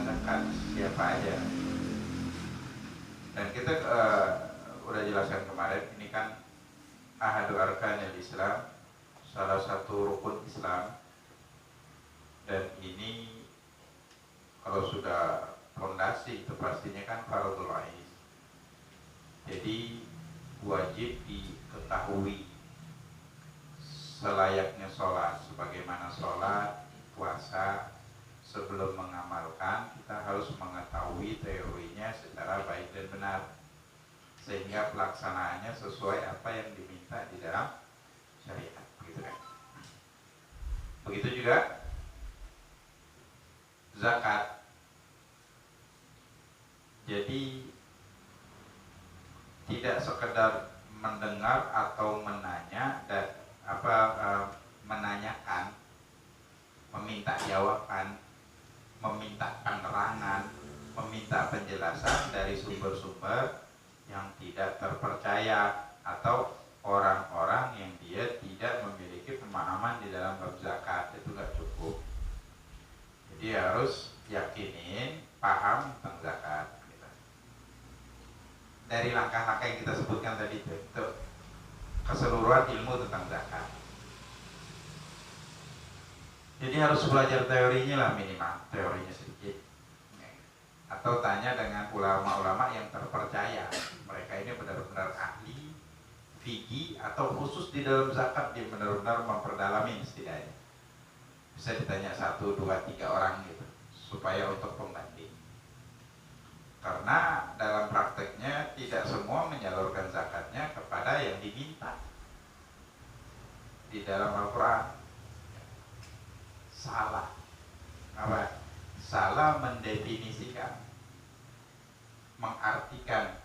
menerima zakat siapa aja. Dan kita udah jelaskan kemarin, ini kan ahadu arkanil Islam, salah satu rukun Islam, dan ini kalau sudah fondasi itu pastinya kan fardhu ain. Jadi wajib diketahui selayaknya sholat, sebagaimana sholat, puasa. Sebelum mengamalkan, kita harus mengetahui teorinya secara baik dan benar, sehingga pelaksanaannya sesuai apa yang diminta di dalam syariat, begitu kan? Begitu juga zakat. Jadi tidak sekedar mendengar atau menanya dan menanyakan, meminta jawaban, meminta penerangan, meminta penjelasan dari sumber-sumber yang tidak terpercaya atau orang-orang yang dia tidak memiliki pemahaman di dalam bab zakat. Itu nggak cukup. Jadi harus yakinin, paham tentang zakat gitu. Dari langkah-langkah yang kita sebutkan tadi itu keseluruhan ilmu tentang zakat. Jadi harus belajar teorinya lah, minimal teorinya sedikit, atau tanya dengan ulama-ulama yang terpercaya. Mereka ini benar-benar ahli fikih atau khusus di dalam zakat, dia benar-benar memperdalami setidaknya. Bisa ditanya 1, 2, 3 orang gitu, supaya untuk pembanding. Karena dalam prakteknya tidak semua menyalurkan zakatnya kepada yang diminta di dalam Al-Quran. Salah mendefinisikan, mengartikan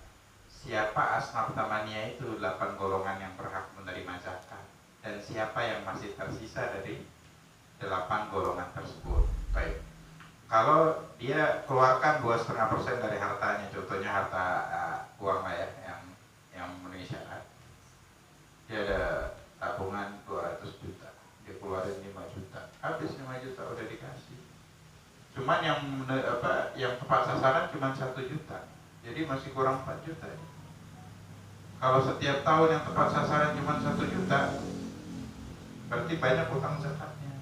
siapa asnaf tamaniyah itu 8 golongan yang berhak menerima zakat, dan siapa yang masih tersisa dari 8 golongan tersebut. Baik, kalau dia keluarkan 2,5% dari hartanya, contohnya harta uang lah ya, yang memenuhi syarat, dia ada tabungan 200 juta, dia keluarin 5 juta, habis 5 juta udah dikasih. Cuman yang tepat sasaran cuma 1 juta, jadi masih kurang 4 juta. Kalau setiap tahun yang tepat sasaran cuma 1 juta, berarti banyak utang zakatnya,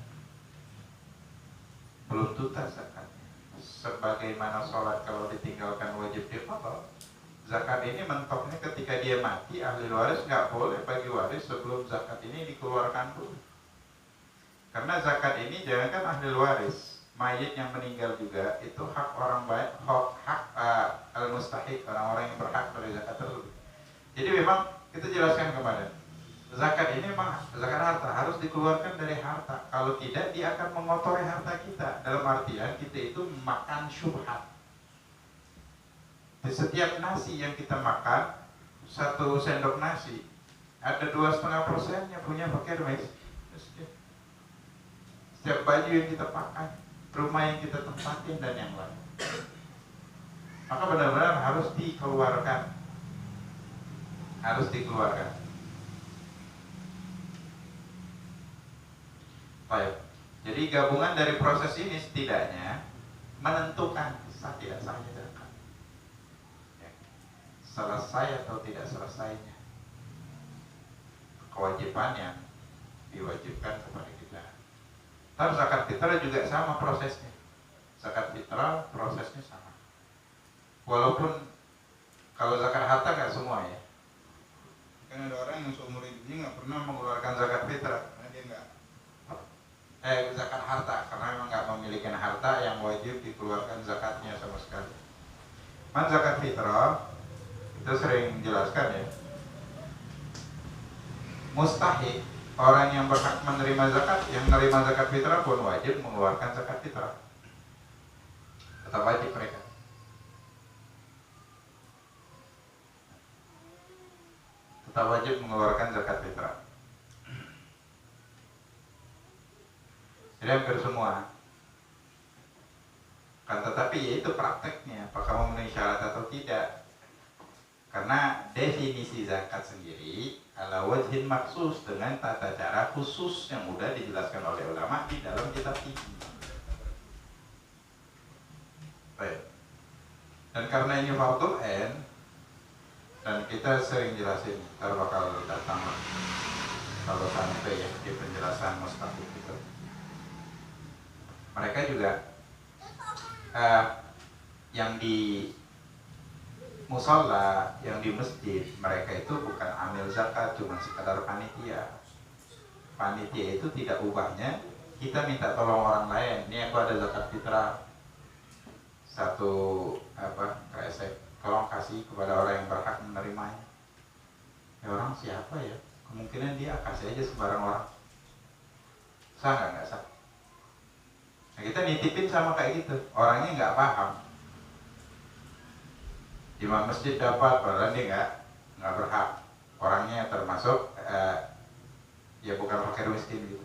belum tuntas zakatnya. Sebagaimana sholat kalau ditinggalkan wajib diqadha, zakat ini mentoknya ketika dia mati, ahli waris nggak boleh bagi waris sebelum zakat ini dikeluarkan dulu. Karena zakat ini jangankan ahli waris, mayit yang meninggal juga itu hak orang baik, hak al-mustahiq, orang-orang yang berhak dari zakat tersebut. Jadi memang kita jelaskan kemarin, zakat ini memang zakat harta harus dikeluarkan dari harta. Kalau tidak, dia akan mengotori harta kita. Dalam artian kita itu makan syubhat. Di setiap nasi yang kita makan, 1 sendok nasi ada 2,5%-nya punya fakir miskin. Setiap baju yang kita pakai, rumah yang kita tempatin, dan yang lain. Maka benar-benar harus dikeluarkan. Harus dikeluarkan. Baik. Jadi gabungan dari proses ini setidaknya menentukan sah tidak sahnya zakat. Ya. Selesai atau tidak selesainya kewajiban yang diwajibkan kepada kita. Tapi zakat fitrah juga sama prosesnya. Zakat fitrah prosesnya sama. Walaupun kalau zakat harta nggak semua ya. Kan ada orang yang seumur hidupnya nggak pernah mengeluarkan zakat fitrah, karena dia nggak zakat harta, karena memang nggak memiliki harta yang wajib dikeluarkan zakatnya sama sekali. Zakat fitrah kita sering jelaskan ya. Mustahik, orang yang berhak menerima zakat, yang menerima zakat fitrah pun wajib mengeluarkan zakat fitrah. Tetap wajib mereka. Tetap wajib mengeluarkan zakat fitrah. Jadi hampir semua. Kan tetapi ya itu prakteknya, apakah memenuhi syarat atau tidak. Karena definisi zakat sendiri ala wajhin maksus, dengan tata cara khusus yang mudah dijelaskan oleh ulama di dalam kitab fikih. Baik. Dan karena ini fardhu ain, dan kita sering jelasin, ntar bakal datang kalau sampai ya di penjelasan mustahil itu. Mereka juga yang di musola, yang di masjid, mereka itu bukan amil zakat, cuma sekadar panitia. Panitia itu tidak ubahnya kita minta tolong orang lain. Ini aku ada zakat fitrah satu kresek, tolong kasih kepada orang yang berhak menerimanya. Ya orang siapa ya? Kemungkinan dia kasih aja sembarang orang. Sah nggak sah? Nah, kita nitipin sama kayak gitu, orangnya nggak paham. Imam masjid dapat, padahal dia nggak berhak. Orangnya termasuk ya bukan fakir miskin gitu.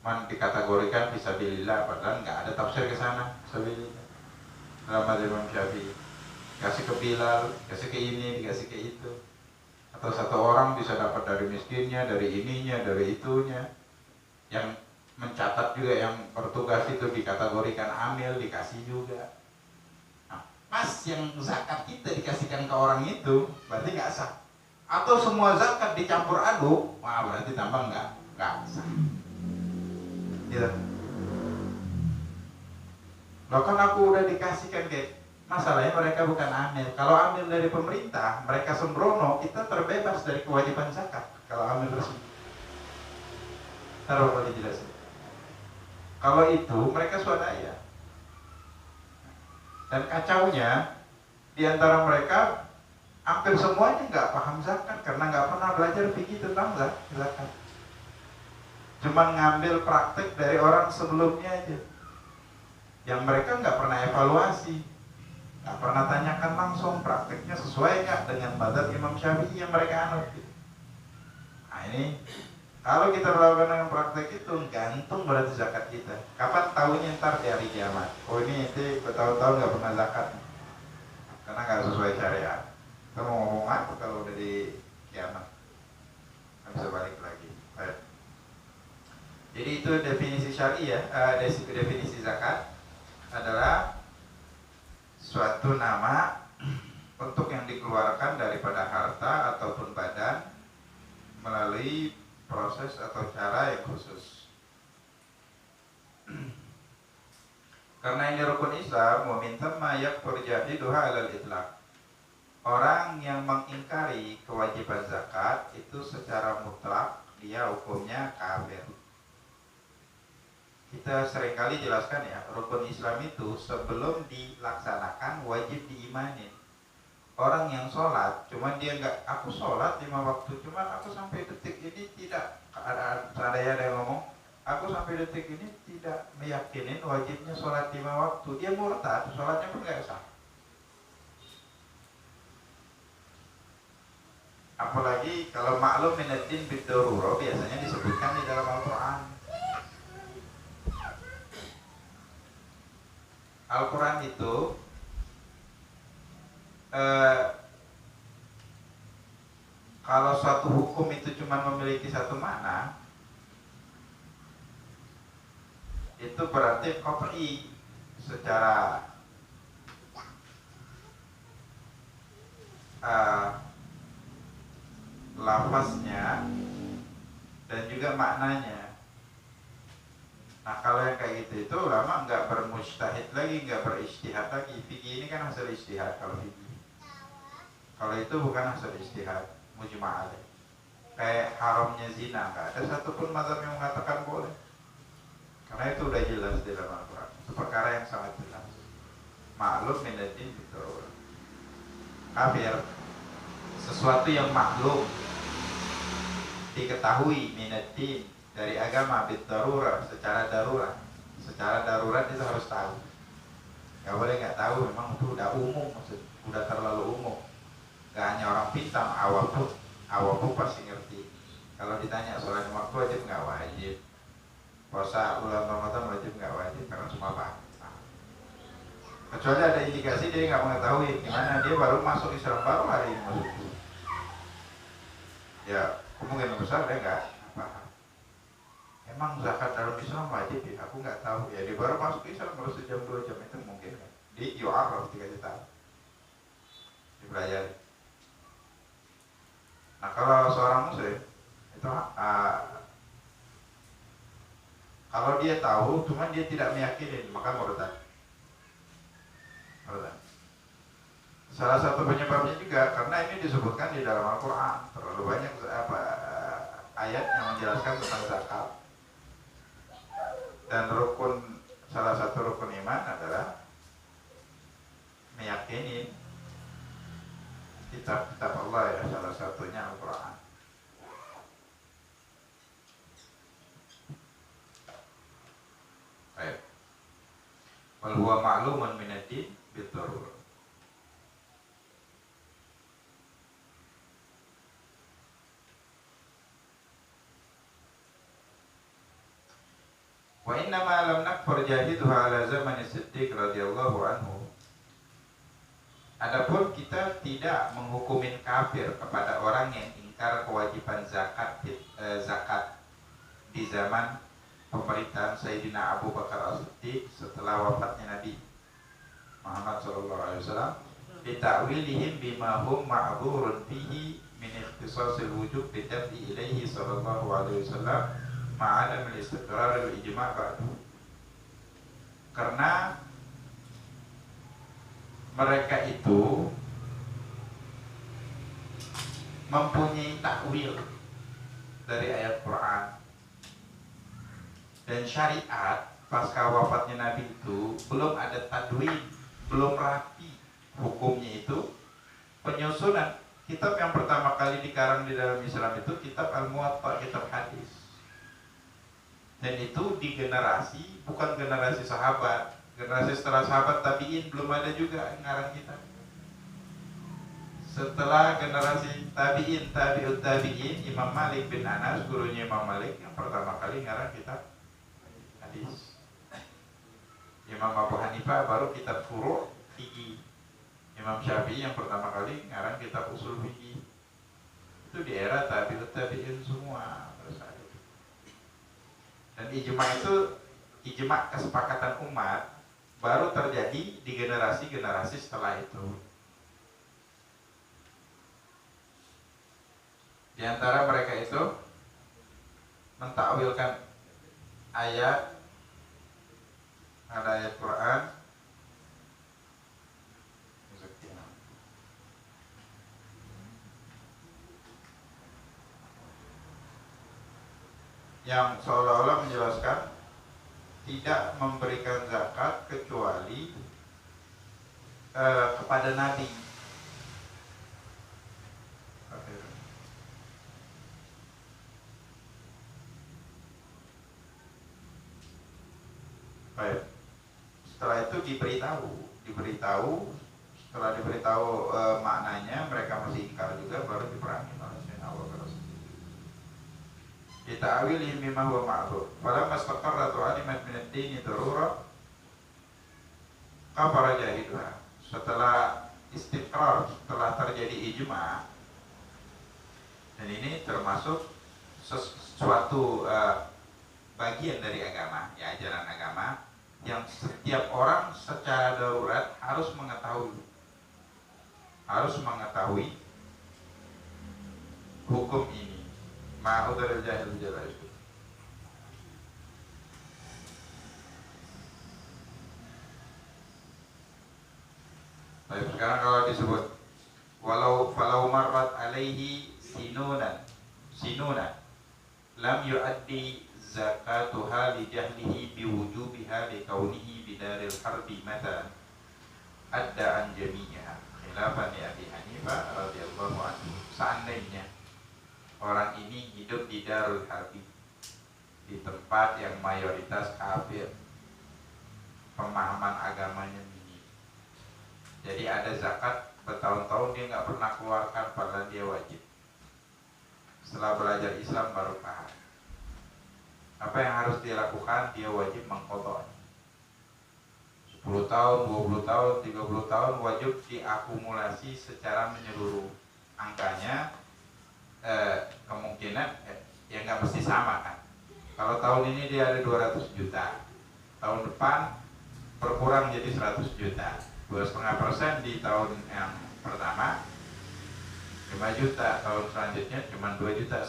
Man dikategorikan fisabilillah, padahal nggak ada tafsir ke sana fisabilillah. Dalam mazhab Imam Syafi'i, kasih ke Bilal, kasih ke ini, dikasih ke itu. Atau satu orang bisa dapat dari miskinnya, dari ininya, dari itunya. Yang mencatat juga, yang bertugas itu dikategorikan amil, dikasih juga. Nah, pas yang zakat kita dikasihkan ke orang itu, berarti nggak sah. Atau semua zakat dicampur aduk, wah berarti tambah nggak sah. Gitu. Loh kan aku udah dikasihkan kayak, masalahnya mereka bukan amil. Kalau amil dari pemerintah, mereka sembrono, kita terbebas dari kewajiban zakat. Kalau amil resmi, taruh boleh jelasin. Kalau itu mereka swadaya. Dan kacaunya di antara mereka hampir semuanya nggak paham zakat karena nggak pernah belajar fikih tentang zakat. Cuma ngambil praktek dari orang sebelumnya aja, yang mereka nggak pernah evaluasi, nggak pernah tanyakan langsung prakteknya sesuai nggak dengan mazhab Imam Syafi'i yang mereka anut. Nah ini kalau kita melakukan dengan praktek itu gantung berarti zakat kita. Kapan tahunya? Ntar di hari kiamat. Oh ini bertahun-tahun nggak pernah zakat karena nggak sesuai syariat. Kita mau ngomong apa kalau udah di kiamat? Nggak bisa balik lagi. Baik. Jadi itu definisi syariah, definisi zakat adalah suatu nama untuk yang dikeluarkan daripada harta ataupun badan melalui proses atau cara yang khusus. Karena ini rukun Islam, meminta mayak perjahiduha alal itlaq. Orang yang mengingkari kewajiban zakat itu secara mutlak dia hukumnya kafir. Kita seringkali jelaskan ya, rukun Islam itu sebelum dilaksanakan wajib diimanin. Orang yang sholat, cuman dia nggak, aku sholat 5 waktu, cuman aku sampai detik ini tidak, ada yang ngomong, aku sampai detik ini tidak meyakinin wajibnya sholat 5 waktu, dia murtad, sholatnya pun nggak sah. Apalagi kalau maklum minaddin bid-darurah biasanya disebutkan di dalam Al-Quran. Al-Quran itu kalau suatu hukum itu cuma memiliki satu makna, itu berarti qat'i secara lafaznya dan juga maknanya. Nah kalau yang kayak gitu itu ulama nggak bermujtahid lagi, nggak berijtihad lagi. Fikih ini kan hasil ijtihad kalau fikih. Kalau itu bukan hasil ijtihad, mujma' alaih. Kayak haramnya zina, nggak ada satupun mazhab yang mengatakan boleh. Karena itu udah jelas di dalam Al-Quran. Itu perkara yang sangat jelas. Maklum minaddin gitu. Kafir, sesuatu yang maklum, diketahui minaddin dari agama bid-darurah, secara darurat. Secara darurat itu harus tahu. Gak boleh nggak tahu, memang itu udah umum, maksud, udah terlalu umum. Gak hanya orang pintar, awam pun pasti ngerti. Kalau ditanya sholat waktu wajib nggak wajib, puasa bulan Ramadan wajib nggak wajib, karena semua paham. Kecuali ada indikasi dia nggak mengetahui, gimana dia baru masuk Islam, baru hari ini masuk. Ya kemungkinan besar dia nggak paham. Emang zakat dalam Islam wajib ya? Aku nggak tahu. Ya dia baru masuk Islam baru sejam 2 jam, itu mungkin kan? di yu'arraf, dikasih tahu, dipelajari. Nah kalau seorang muslim itu kalau dia tahu cuman dia tidak meyakini, maka murtad. Salah satu penyebabnya juga karena ini disebutkan di dalam Al-Quran, terlalu banyak ayat yang menjelaskan tentang zakat. Dan salah satu rukun iman adalah meyakini kitab-kitab Allah, ya, salah satunya Al-Quran. Baik. Wal huwa ma'lumun minad-din bid-darurah. Wa inna ma lam nakfur jahiduha ala zaman Siddiq radhiyallahu anhu. Adapun kita tidak menghukumin kafir kepada orang yang ingkar kewajiban zakat di zaman pemerintahan Sayyidina Abu Bakar As-Siddiq setelah wafatnya Nabi Muhammad SAW, bita'wilihim bima hum ma'dzurun fihi min ikhtisasil wujub bidaf'i ilaihi sallallahu alaihi wasallam ma'adam al-istiqrar al-ijma' ba'du. Karena mereka itu mempunyai takwil dari ayat Quran dan syariat pasca wafatnya Nabi itu belum ada tadwin, belum rapi hukumnya. Itu penyusunan kitab yang pertama kali dikarang di dalam Islam itu kitab Al-Muwatta, kitab hadis. Dan itu di generasi, bukan generasi sahabat, generasi setelah sahabat tabi'in belum ada juga ngarang kitab. Setelah generasi tabi'in, tabi'ut tabi'in, Imam Malik bin Anas, gurunya Imam Malik, yang pertama kali ngarang kitab hadis. Imam Abu Hanifah baru kitab furu' fiqih. Imam Syafi'i yang pertama kali ngarang kitab usul fiqih. Itu di era tabi'ut tabi'in semua. Dan ijma' itu, ijma' kesepakatan umat, baru terjadi di generasi-generasi setelah itu. Di antara mereka itu mentakwilkan ayat, ada ayat Quran yang seolah-olah menjelaskan tidak memberikan zakat kecuali kepada Nabi. Baik. Setelah itu diberitahu, setelah diberitahu maknanya, mereka masih ingkar juga, baru diperangi oleh Sayyidina Abu Bakar. Dita'awilihim bima huwa ma'dzur. Falamma istaqarrat wa alimat min ad-din darurah kafara jahiduha. Setelah istiqrar, setelah terjadi ijma', dan ini termasuk sesuatu bagian dari agama, ya, ajaran agama yang setiap orang secara darurat harus mengetahui hukum ini. Ma'udhul jahil jala itu. Baik, sekarang kalau disebut falau marrat alaihi sinuna lam yu'addi zakatuha li jahlihi biwujubiha li kaunihi bidaril harbi mata adda an jami'iha khilafan li Abi Hanifah radhiyallahu anhu. Seandainya orang ini hidup di darul harbi, di tempat yang mayoritas kafir, pemahaman agamanya minim, jadi ada zakat bertahun-tahun dia nggak pernah keluarkan padahal dia wajib. Setelah belajar Islam baru paham apa yang harus dia lakukan. Dia wajib mengqadha 10 tahun, 20 tahun, 30 tahun, wajib diakumulasi secara menyeluruh. Angkanya kemungkinan ya nggak mesti sama kan. Kalau tahun ini dia ada 200 juta, tahun depan berkurang jadi 100 juta. 2,5% di tahun yang pertama 5 juta, tahun selanjutnya cuma 2,5 juta.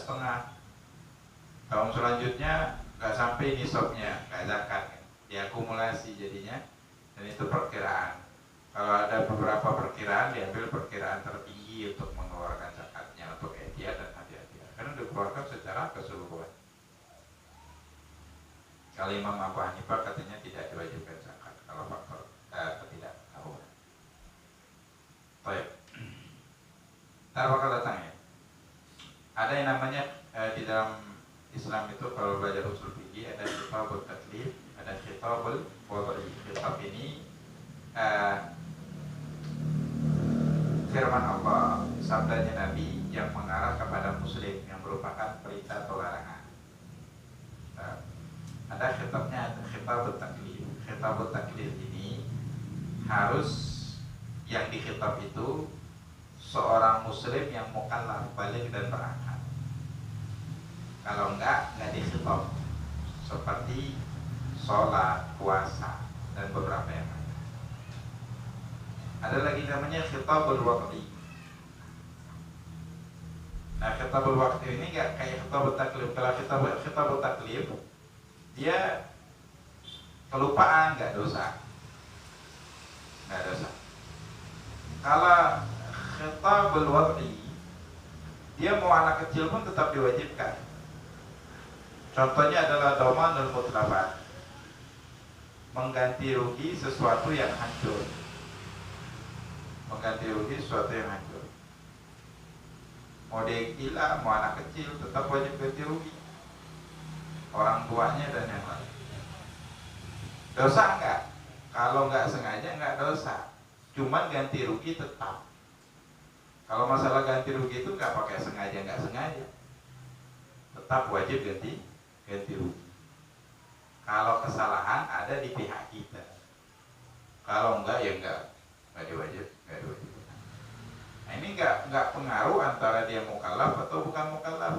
Tahun selanjutnya nggak sampai nisabnya, nggak zakat, diakumulasi jadinya, dan itu perkiraan. Kalau ada beberapa perkiraan, diambil perkiraan tertinggi untuk mengeluarkan zakatnya untuk ehtiyat dan hati-hati, karena dikeluarkan secara keseluruhan. Kalau Imam Abu Hanifah katanya tidak diwajibkan zakat kalau faktor ketidaktahuan. Baik, ntar bakal datang ya. Ada yang namanya di dalam Islam itu kalau belajar usul fikih ada khitabul taklif, ada khitabul wad'i. Khitab ini firman Allah, sabdanya Nabi yang mengarah kepada muslim, yang merupakan perintah atau larangan. Ada khitabnya, ada khitabul taklif. Khitabul taklif ini harus yang dikhitab itu seorang muslim yang mukallaf, baligh dan berakal. Kalau enggak dikhitab, seperti sholat, puasa, dan beberapa yang lain. Ada lagi namanya khitabul waqti. Nah, khitabul waqti ini enggak kayak khitabul taklif. Kalau khitabul taklif, dia kelupaan, enggak dosa. Kalau khitabul waqti, dia mau anak kecil pun tetap diwajibkan. Contohnya adalah dhamanul mutlafat, mengganti rugi sesuatu yang hancur. Mengganti rugi sesuatu yang hancur. Mau dia gila, mau anak kecil, tetap wajib ganti rugi. Orang tuanya dan yang lain. Dosa enggak? Kalau enggak sengaja enggak dosa. Cuman ganti rugi tetap. Kalau masalah ganti rugi itu enggak pakai sengaja enggak sengaja, tetap wajib ganti rugi. Kalau kesalahan ada di pihak kita. Kalau enggak ya enggak diwajib. Nah, ini enggak pengaruh antara dia mukallaf atau bukan mukallaf.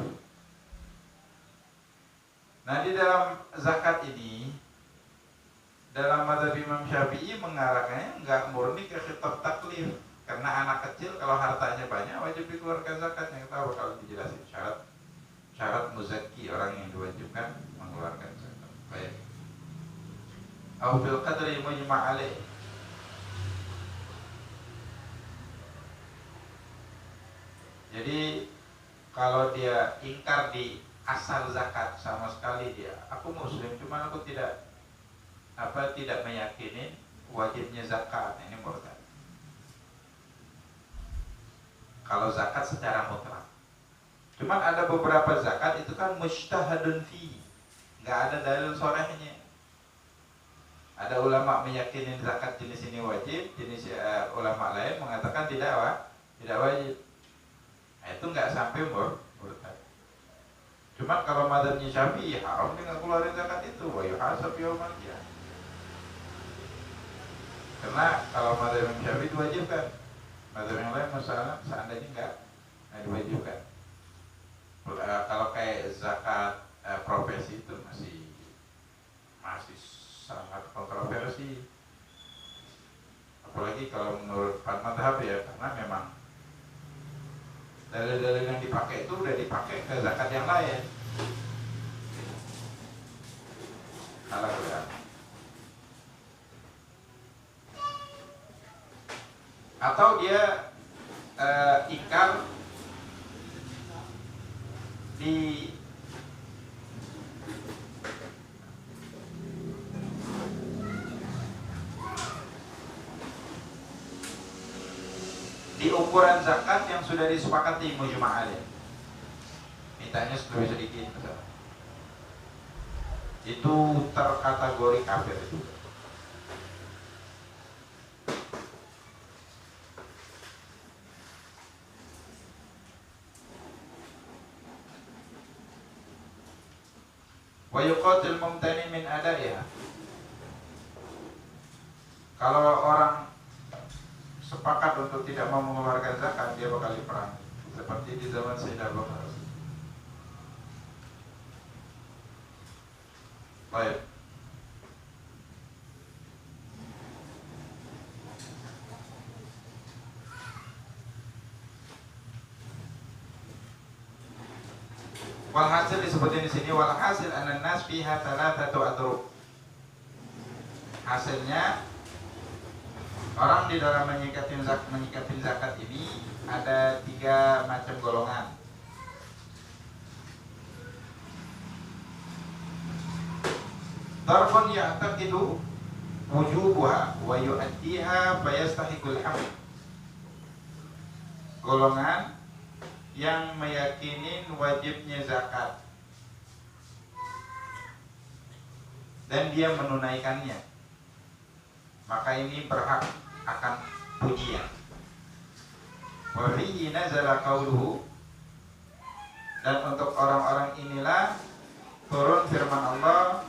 Nah, di dalam zakat ini, dalam mazhab Imam Syafi'i mengarahkannya enggak murni ke khitab taklif, karena anak kecil kalau hartanya banyak wajib dikeluarkan zakatnya. Kita bakal dijelasin syarat muzakki, orang yang diwajibkan mengeluarkan zakat. Baik. Au bil qadri mujma' alaih. Jadi kalau dia ingkar di asal zakat sama sekali, dia aku muslim cuman aku tidak meyakini wajibnya zakat, ini murtad. Kalau zakat secara mutlak. Cuman ada beberapa zakat itu kan mujtahadun fi, nggak ada dalil sorehnya. Ada ulama meyakini zakat jenis ini wajib, jenis ulama lain mengatakan tidak wajib. Nah, itu nggak sampai murtad. Cuman kalau mazhabnya Syafi'i haram dengan keluarin zakat itu, wa yuhasab yaumil qiyamah. Karena kalau mazhab Syafi'i diwajibkan, mazhab yang lain masalah seandainya nggak diwajibkan. Kalau kayak zakat profesi itu masih sangat kontroversi, apalagi kalau menurut madhab ya, karena memang dalil-dalil yang dipakai itu udah dipakai ke zakat yang lain. Salah ya. Atau dia ingkar di ukuran zakat yang sudah disepakati mujma' alaih. Mintanya lebih sedikit, itu terkategori kafir itu. Wa yuqatil mumtani min adaiha. Kalau orang sepakat untuk tidak mau mengeluarkan zakat, dia bakal diperang, seperti di zaman Sayyidina Abu Bakar. Baik. Walhasil disebutin di sini, walhasil anan nas fiha thalathatu adrub. Hasilnya orang di dalam menyikatin zakat ini ada 3 macam golongan. Darfun ya'taqidu wujubuha wa yu'addiha fayastahiqul hamd. Golongan yang meyakinin wajibnya zakat dan dia menunaikannya, maka ini berhak akan pujian. Wa fihi nazala qauluhu, dan untuk orang-orang inilah turun firman Allah,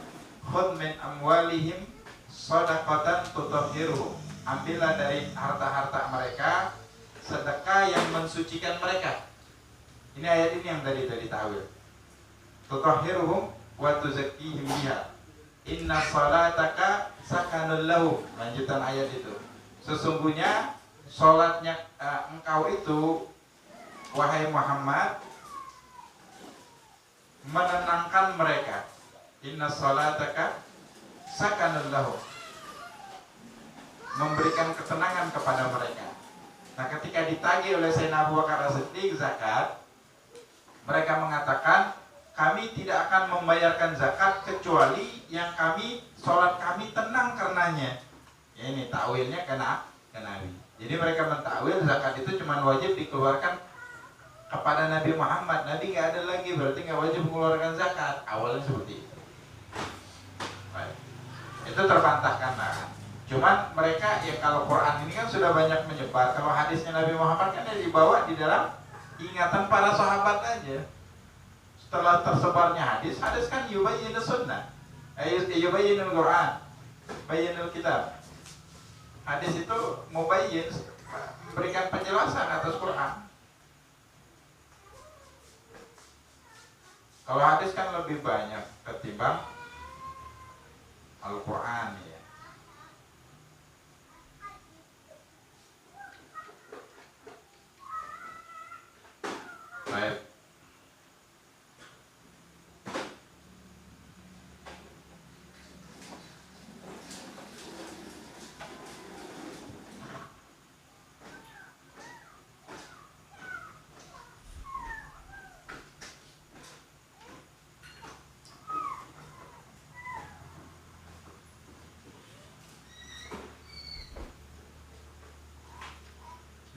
khudh min amwalihim shadaqatan tutahhiruhum. Ambillah dari harta-harta mereka sedekah yang mensucikan mereka. Ini ayat ini yang tadi ta'wil. Tutahhiruhum wa tuzakkihim biha. Inna salataka sakanul lahum. Lanjutan ayat itu. Sesungguhnya salatnya engkau itu, wahai Muhammad, menenangkan mereka. Inna salataka sakanul lahum. Memberikan ketenangan kepada mereka. Nah, ketika ditagih oleh Sayyidina Abu Bakar As-Siddiq zakat, mereka mengatakan, kami tidak akan membayarkan zakat kecuali yang kami, sholat kami tenang karenanya. Ya, ini takwilnya kena Nabi. Jadi mereka mentakwil zakat itu cuma wajib dikeluarkan kepada Nabi Muhammad. Nabi nggak ada lagi, berarti nggak wajib mengeluarkan zakat. Awalnya seperti itu. Baik. Itu terbantahkan lah. Cuman mereka, ya kalau Quran ini kan sudah banyak menyebar. Kalau hadisnya Nabi Muhammad kan dibawa di dalam ingatan para sahabat aja. Setelah tersebarnya hadis kan yubayyinu sunnah, yubayyinul Quran, bayyinul kitab. Hadis itu mubayyin, memberikan penjelasan atas Quran. Kalau hadis kan lebih banyak ketimbang Al-Quran ya. Baik.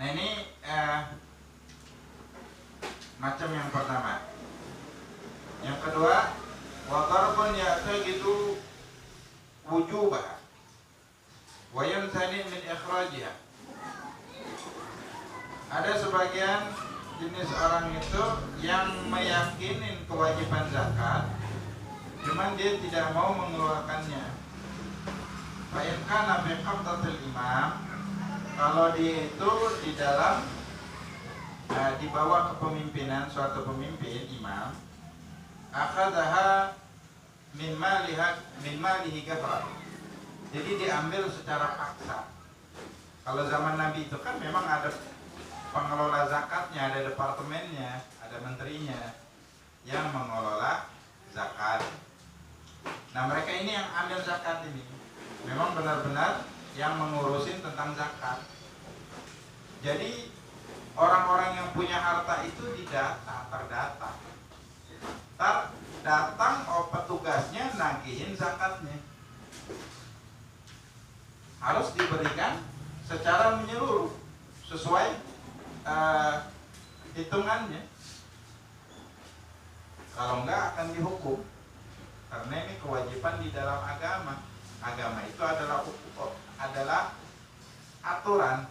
Nah ini macam yang pertama. Yang kedua, wa darbun ya'taqidu wujubah wa yamtani min ikhrajiha. Ada sebagian jenis orang itu yang meyakinin kewajiban zakat, cuman dia tidak mau mengeluarkannya. Fa in kana fi qabdatil imam, kalau dia itu di dalam di bawah kepemimpinan suatu pemimpin imam, akhadaha min malihi ghafra. Jadi diambil secara paksa. Kalau zaman Nabi itu kan memang ada pengelola zakatnya, ada departemennya, ada menterinya yang mengelola zakat. Nah, mereka ini yang ambil zakat ini memang benar-benar yang mengurusin tentang zakat. Jadi orang-orang yang punya harta itu terdata. Datang petugasnya nagihin zakatnya. Harus diberikan secara menyeluruh sesuai hitungannya. Kalau enggak akan dihukum. Karena ini kewajiban di dalam agama. Agama itu adalah aturan,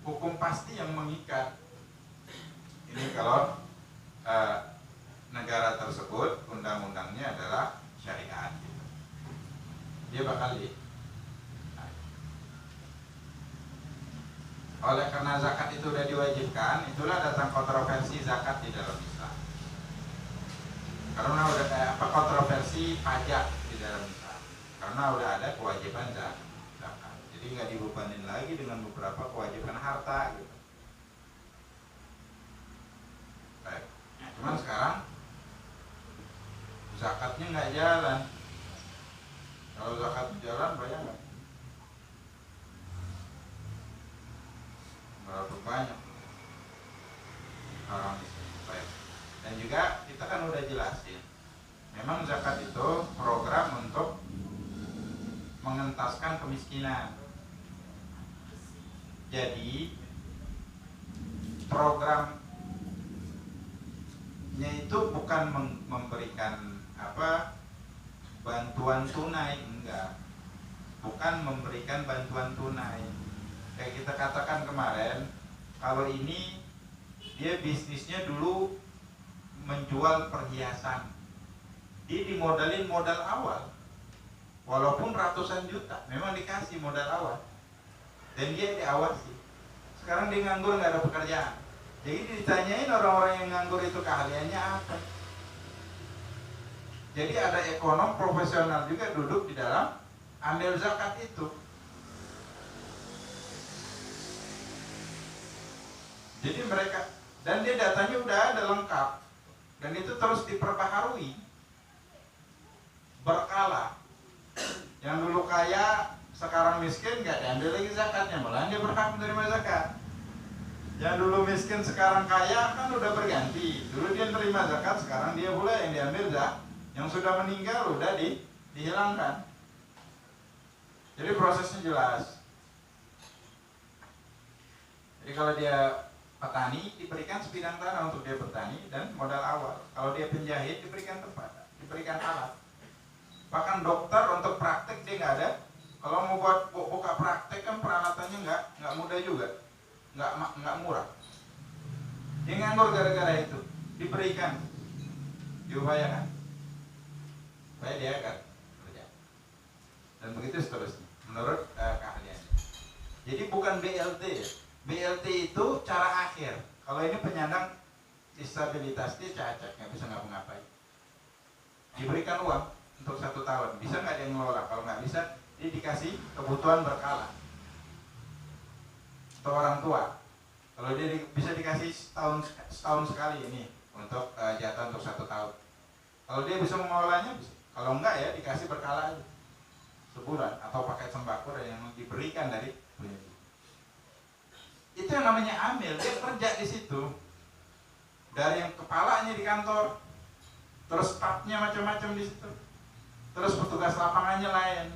hukum pasti yang mengikat. Ini kalau negara tersebut undang-undangnya adalah syariat, gitu. Dia bakal oleh karena zakat itu sudah diwajibkan, itulah datang kontroversi zakat di dalam Islam. Karena udah kontroversi pajak di dalam Islam. Karena udah ada kewajiban zakat. Jadi nggak dibebanin lagi dengan beberapa kewajiban harta gitu. Baik. Nah, cuman sekarang zakatnya nggak jalan. Kalau zakat jalan, bayangkan berapa banyak orang miskin. Baik. Dan juga kita kan udah jelasin, memang zakat itu program untuk mengentaskan kemiskinan. Jadi programnya itu bukan memberikan bantuan tunai, enggak. Bukan memberikan bantuan tunai. Kayak kita katakan kemarin, kalau ini dia bisnisnya dulu menjual perhiasan, dia dimodalin modal awal, walaupun ratusan juta, memang dikasih modal awal, dan dia diawasi. Sekarang dia nganggur, nggak ada pekerjaan. Jadi ditanyain orang-orang yang nganggur itu keahliannya apa. Jadi ada ekonom profesional juga duduk di dalam ambil zakat itu. Jadi mereka, dan dia datanya udah ada lengkap, dan itu terus diperbaharui berkala. Yang dulu kaya sekarang miskin, nggak diambil lagi zakatnya, malah dia berhak menerima zakat. Yang dulu miskin sekarang kaya kan udah berganti. Dulu dia menerima zakat, sekarang dia pula yang diambil zakat. Yang sudah meninggal udah dihilangkan. Jadi prosesnya jelas. Jadi kalau dia petani, diberikan sebidang tanah untuk dia bertani dan modal awal. Kalau dia penjahit, diberikan tempat, diberikan alat. Bahkan dokter untuk praktek dia nggak ada. Kalau mau buka praktek kan peralatannya nggak mudah juga, nggak murah. Dia nganggur gara-gara itu, diberikan, diupayakan, supaya dia akan kerja. Dan begitu seterusnya, menurut keahliannya. Jadi bukan BLT. BLT itu cara akhir. Kalau ini penyandang disabilitas, dia cacat, nggak bisa ngapa-ngapain. Diberikan uang untuk 1 tahun, bisa nggak dia ngelola? Kalau nggak bisa, dia dikasih kebutuhan berkala. Atau orang tua, kalau dia bisa dikasih setahun sekali ini untuk jatah untuk 1 tahun. Kalau dia bisa mengelolanya, bisa. Kalau enggak ya dikasih berkala aja, sebulan, atau paket sembako yang diberikan dari penyedia. Itu yang namanya amil. Dia kerja di situ, dari yang kepalanya di kantor, terus stafnya macam-macam di situ, terus petugas lapangannya lain.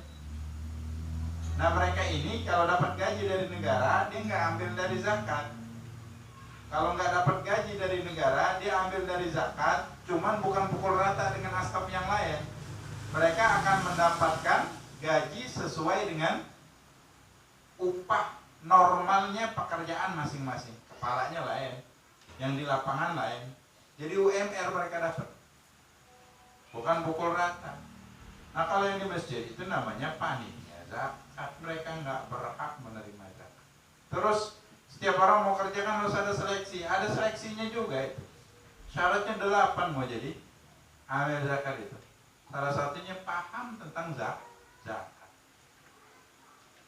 Nah mereka ini kalau dapat gaji dari negara, dia nggak ambil dari zakat. Kalau nggak dapat gaji dari negara, dia ambil dari zakat, cuman bukan pukul rata dengan staf yang lain. Mereka akan mendapatkan gaji sesuai dengan upah normalnya pekerjaan masing-masing. Kepalanya lain, yang di lapangan lain. Jadi UMR mereka dapat, bukan pukul rata. Nah kalau yang di masjid itu namanya panitia zakat, mereka nggak berhak menerima zakat. Terus setiap orang mau kerja kan harus ada seleksi, ada seleksinya juga itu. Syaratnya 8 mau jadi amil zakat itu. Salah satunya paham tentang zakat.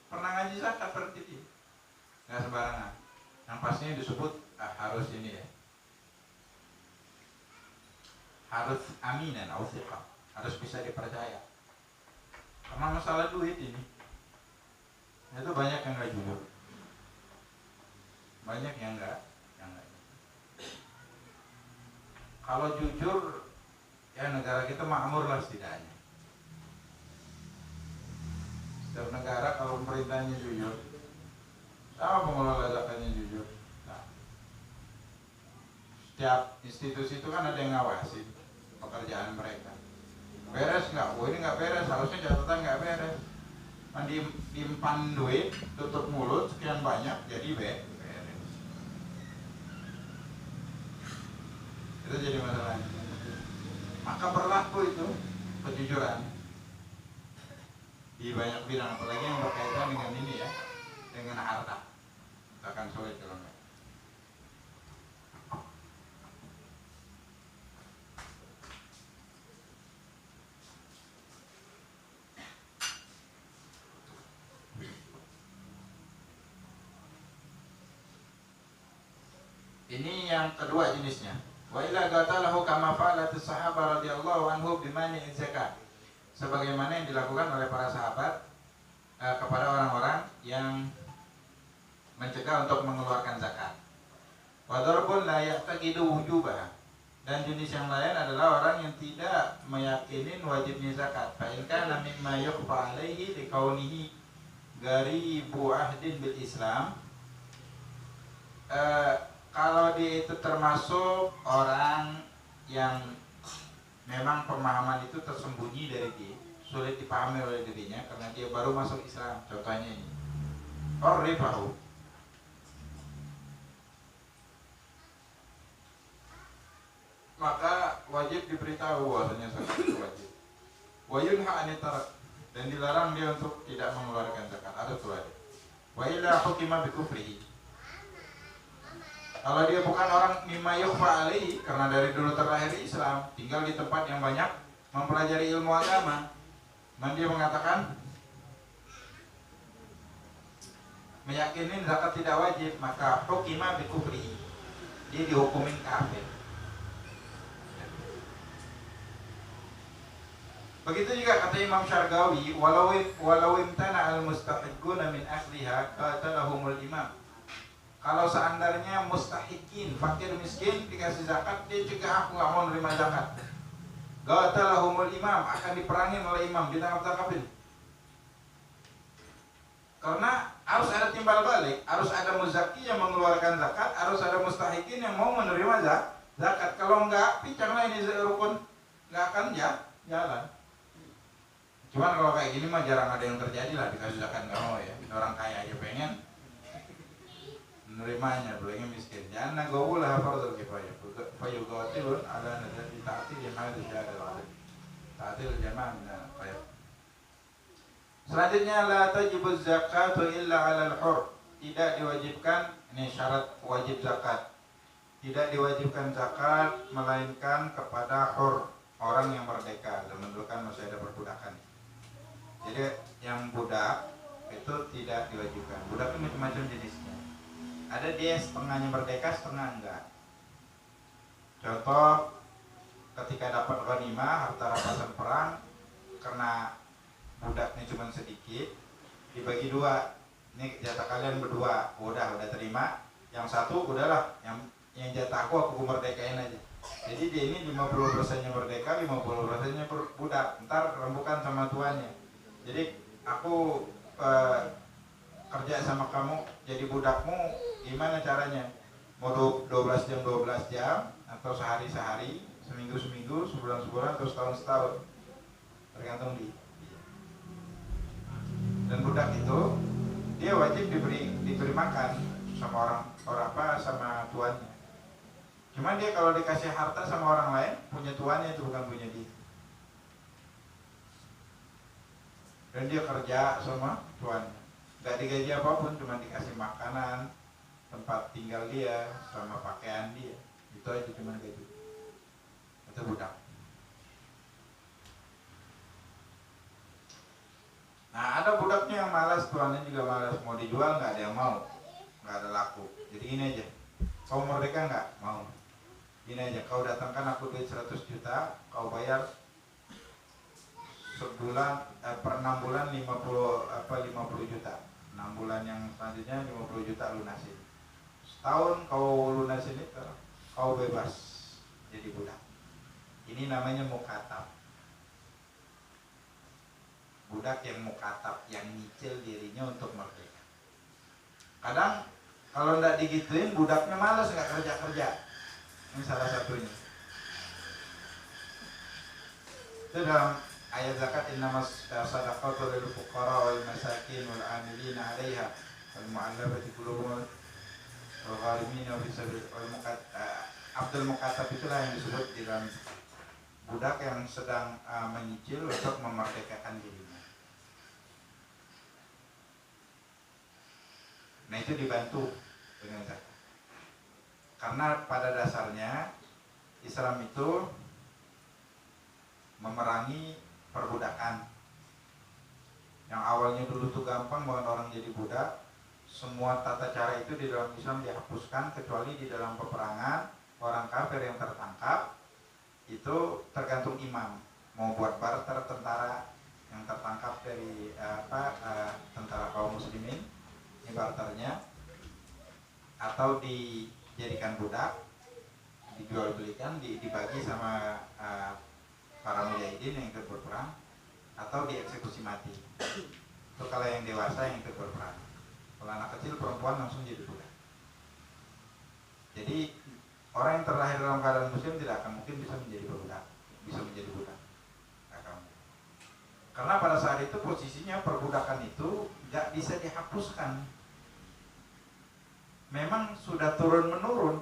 Pernah ngaji zakat berarti dia, nggak sembarangan. Yang pastinya disebut harus ini ya, harus aminan, harus bisa dipercaya. Karena masalah duit ini, itu banyak yang nggak jujur, banyak yang nggak. Kalau jujur, ya negara kita makmur lah setidaknya. Setiap negara kalau pemerintahnya jujur, sama pengelola zakatnya jujur. Nah, setiap institusi itu kan ada yang ngawasi pekerjaan mereka. Beres nggak? Oh ini nggak beres, harusnya catatan nggak beres. Kan diimpan duit, tutup mulut sekian banyak, jadi beres. Itu jadi masalah. Maka berlaku itu kejujuran di banyak bidang, apalagi yang berkaitan dengan ini ya, dengan harta. Akan sulit kalau enggak. Ini yang kedua jenisnya. Wa illa qatalahu kama fa'alat as-sahabah radhiyallahu anhu bimani'iz zakat. Sebagaimana yang dilakukan oleh para sahabat kepada orang-orang yang mencegah untuk mengeluarkan zakat. Wa darbun la ya'taqidu wujubah. Dan jenis yang lain adalah orang yang tidak meyakini wajibnya zakat. Fa in kana mimma yukhfa alaihi liqaunihi gharibu ahdin bil Islam. Kalau dia itu termasuk orang yang memang pemahaman itu tersembunyi dari dia, sulit dipahami oleh dirinya karena dia baru masuk Islam. Contohnya ini, ribahu, maka wajib diberitahu bahwasanya zakat itu wajib. Wa yunha anitarak, dan dilarang dia untuk tidak mengeluarkan zakat. Ada tuh ada. Wa illa hukima bi kufrihi. Kalau dia bukan orang mimma yukhfa alaihi, karena dari dulu terlahir Islam, tinggal di tempat yang banyak mempelajari ilmu agama, dan dia mengatakan meyakini zakat tidak wajib, maka hukima bi kufrihi, dia dihukumin kafir. Begitu juga kata Imam Syargawi, walau imtana al-mustahiquna min akhliha qatalahumul imam. Kalau seandainya mustahikin, fakir miskin dikasih zakat, dia juga aku nggak mau nerima zakat. Qatalahumul imam, akan diperangin oleh imam, ditangkap-tangkapin. Karena harus ada timbal balik, harus ada muzaki yang mengeluarkan zakat, harus ada mustahikin yang mau menerima zakat. Kalau enggak, pincanglah ini rukun, nggak akan jalan. Cuman kalau kayak gini mah jarang ada yang terjadi lah, dikasih zakat nggak mau ya. Orang kaya aja pengen menerimanya, belum miskin. Jangan nagawulah fardhu kifayah. Fayuqatilun ala nadati ta'til hadis syahada. Ta'til jamaah min al-qayb. Selanjutnya la tajibuz zakatu illa 'alal hur. Tidak diwajibkan, ini syarat wajib zakat. Tidak diwajibkan zakat melainkan kepada hur, orang yang merdeka. Zaman dulu kan masih ada perbudakan. Jadi yang budak itu tidak diwajibkan. Budak itu macam-macam jenisnya. Ada dia setengahnya merdeka, setengah enggak. Contoh, ketika dapat ghanimah, harta rampasan perang, karena budaknya cuma sedikit, dibagi dua. Ini jatah kalian berdua, udah terima. Yang satu udahlah, yang jatah aku merdekain aja. Jadi dia ini 50%-nya merdeka, 50%-nya budak. Ntar rembukan sama tuannya. Jadi aku kerja sama kamu jadi budakmu, gimana caranya? Mau 12 jam atau sehari, seminggu, sebulan, atau setahun, tergantung dia. Dan budak itu dia wajib diberi makan sama orang sama tuannya. Cuman dia kalau dikasih harta sama orang lain, punya tuannya, itu bukan punya dia. Dan dia kerja sama tuannya, gak digaji apapun, cuma dikasih makanan, tempat tinggal dia, sama pakaian dia, itu aja cuma gaji. Itu budak. Nah, ada budaknya yang malas, tuannya juga malas, mau dijual nggak ada yang mau, nggak ada laku. Jadi ini aja, kau merdeka nggak? Mau. Ini aja, kau datangkan aku duit 100 juta, kau bayar sebulan, per 6 bulan 50 juta. 6 bulan yang selanjutnya 50 juta lunasin. Setahun kau lunasin itu, kau bebas jadi budak. Ini namanya mukatab. Budak yang mukatab, yang nyicil dirinya untuk merdeka. Kadang kalau nggak digituin, budaknya malas, nggak kerja. Ini salah satunya. Itu dalam ayat zakat, innamas sadaqatu lil fuqara wal masakin wal 'amilina 'alaiha wal mu'allafati qulubuhum wal gharimin fi sabil Abdul Mukatab, itulah yang disebut di dalam budak yang sedang menyicil untuk memerdekakan dirinya. Nah, itu dibantu dengan zakat. Karena pada dasarnya Islam itu memerangi perbudakan. Yang awalnya dulu tuh gampang banget orang jadi budak. Semua tata cara itu di dalam Islam dihapuskan, kecuali di dalam peperangan orang kafir yang tertangkap itu tergantung imam, mau buat barter tentara yang tertangkap dari tentara kaum muslimin, ini barternya, atau dijadikan budak, dijual belikan, dibagi sama para mujahidin yang ikut berperang, atau dieksekusi mati. Itu kalau yang dewasa yang ikut berperang. Kalau anak kecil perempuan langsung jadi budak. Jadi orang yang terlahir dalam keadaan muslim tidak akan mungkin bisa menjadi budak, karena pada saat itu posisinya perbudakan itu nggak bisa dihapuskan, memang sudah turun menurun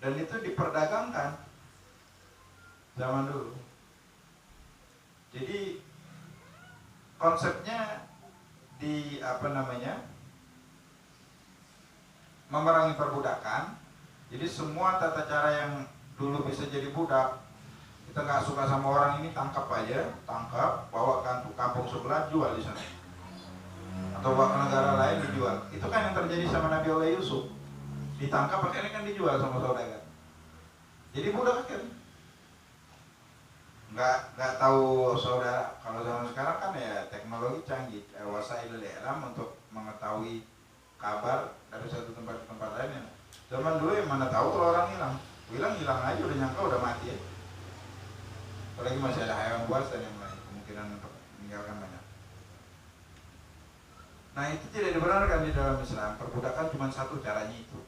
dan itu diperdagangkan zaman dulu. Jadi konsepnya memerangi perbudakan. Jadi semua tata cara yang dulu bisa jadi budak, kita nggak suka sama orang ini, tangkap, bawa ke kampung sebelah, jual di sana, atau bawa ke negara lain dijual. Itu kan yang terjadi sama Nabi Allah Yusuf, ditangkap akhirnya kan dijual sama saudagar. Jadi budak akhirnya. Nggak tahu saudara, kalau zaman sekarang kan ya teknologi canggih, wasailul i'lam untuk mengetahui kabar dari satu tempat ke tempat lain ya. Zaman dulu yang mana tahu kalau orang hilang aja, udah nyangka udah mati ya. Apalagi masih ada hewan buas dan yang lain, kemungkinan untuk meninggalkan banyak. Nah itu tidak dibenarkan di dalam Islam. Perbudakan cuma satu caranya itu.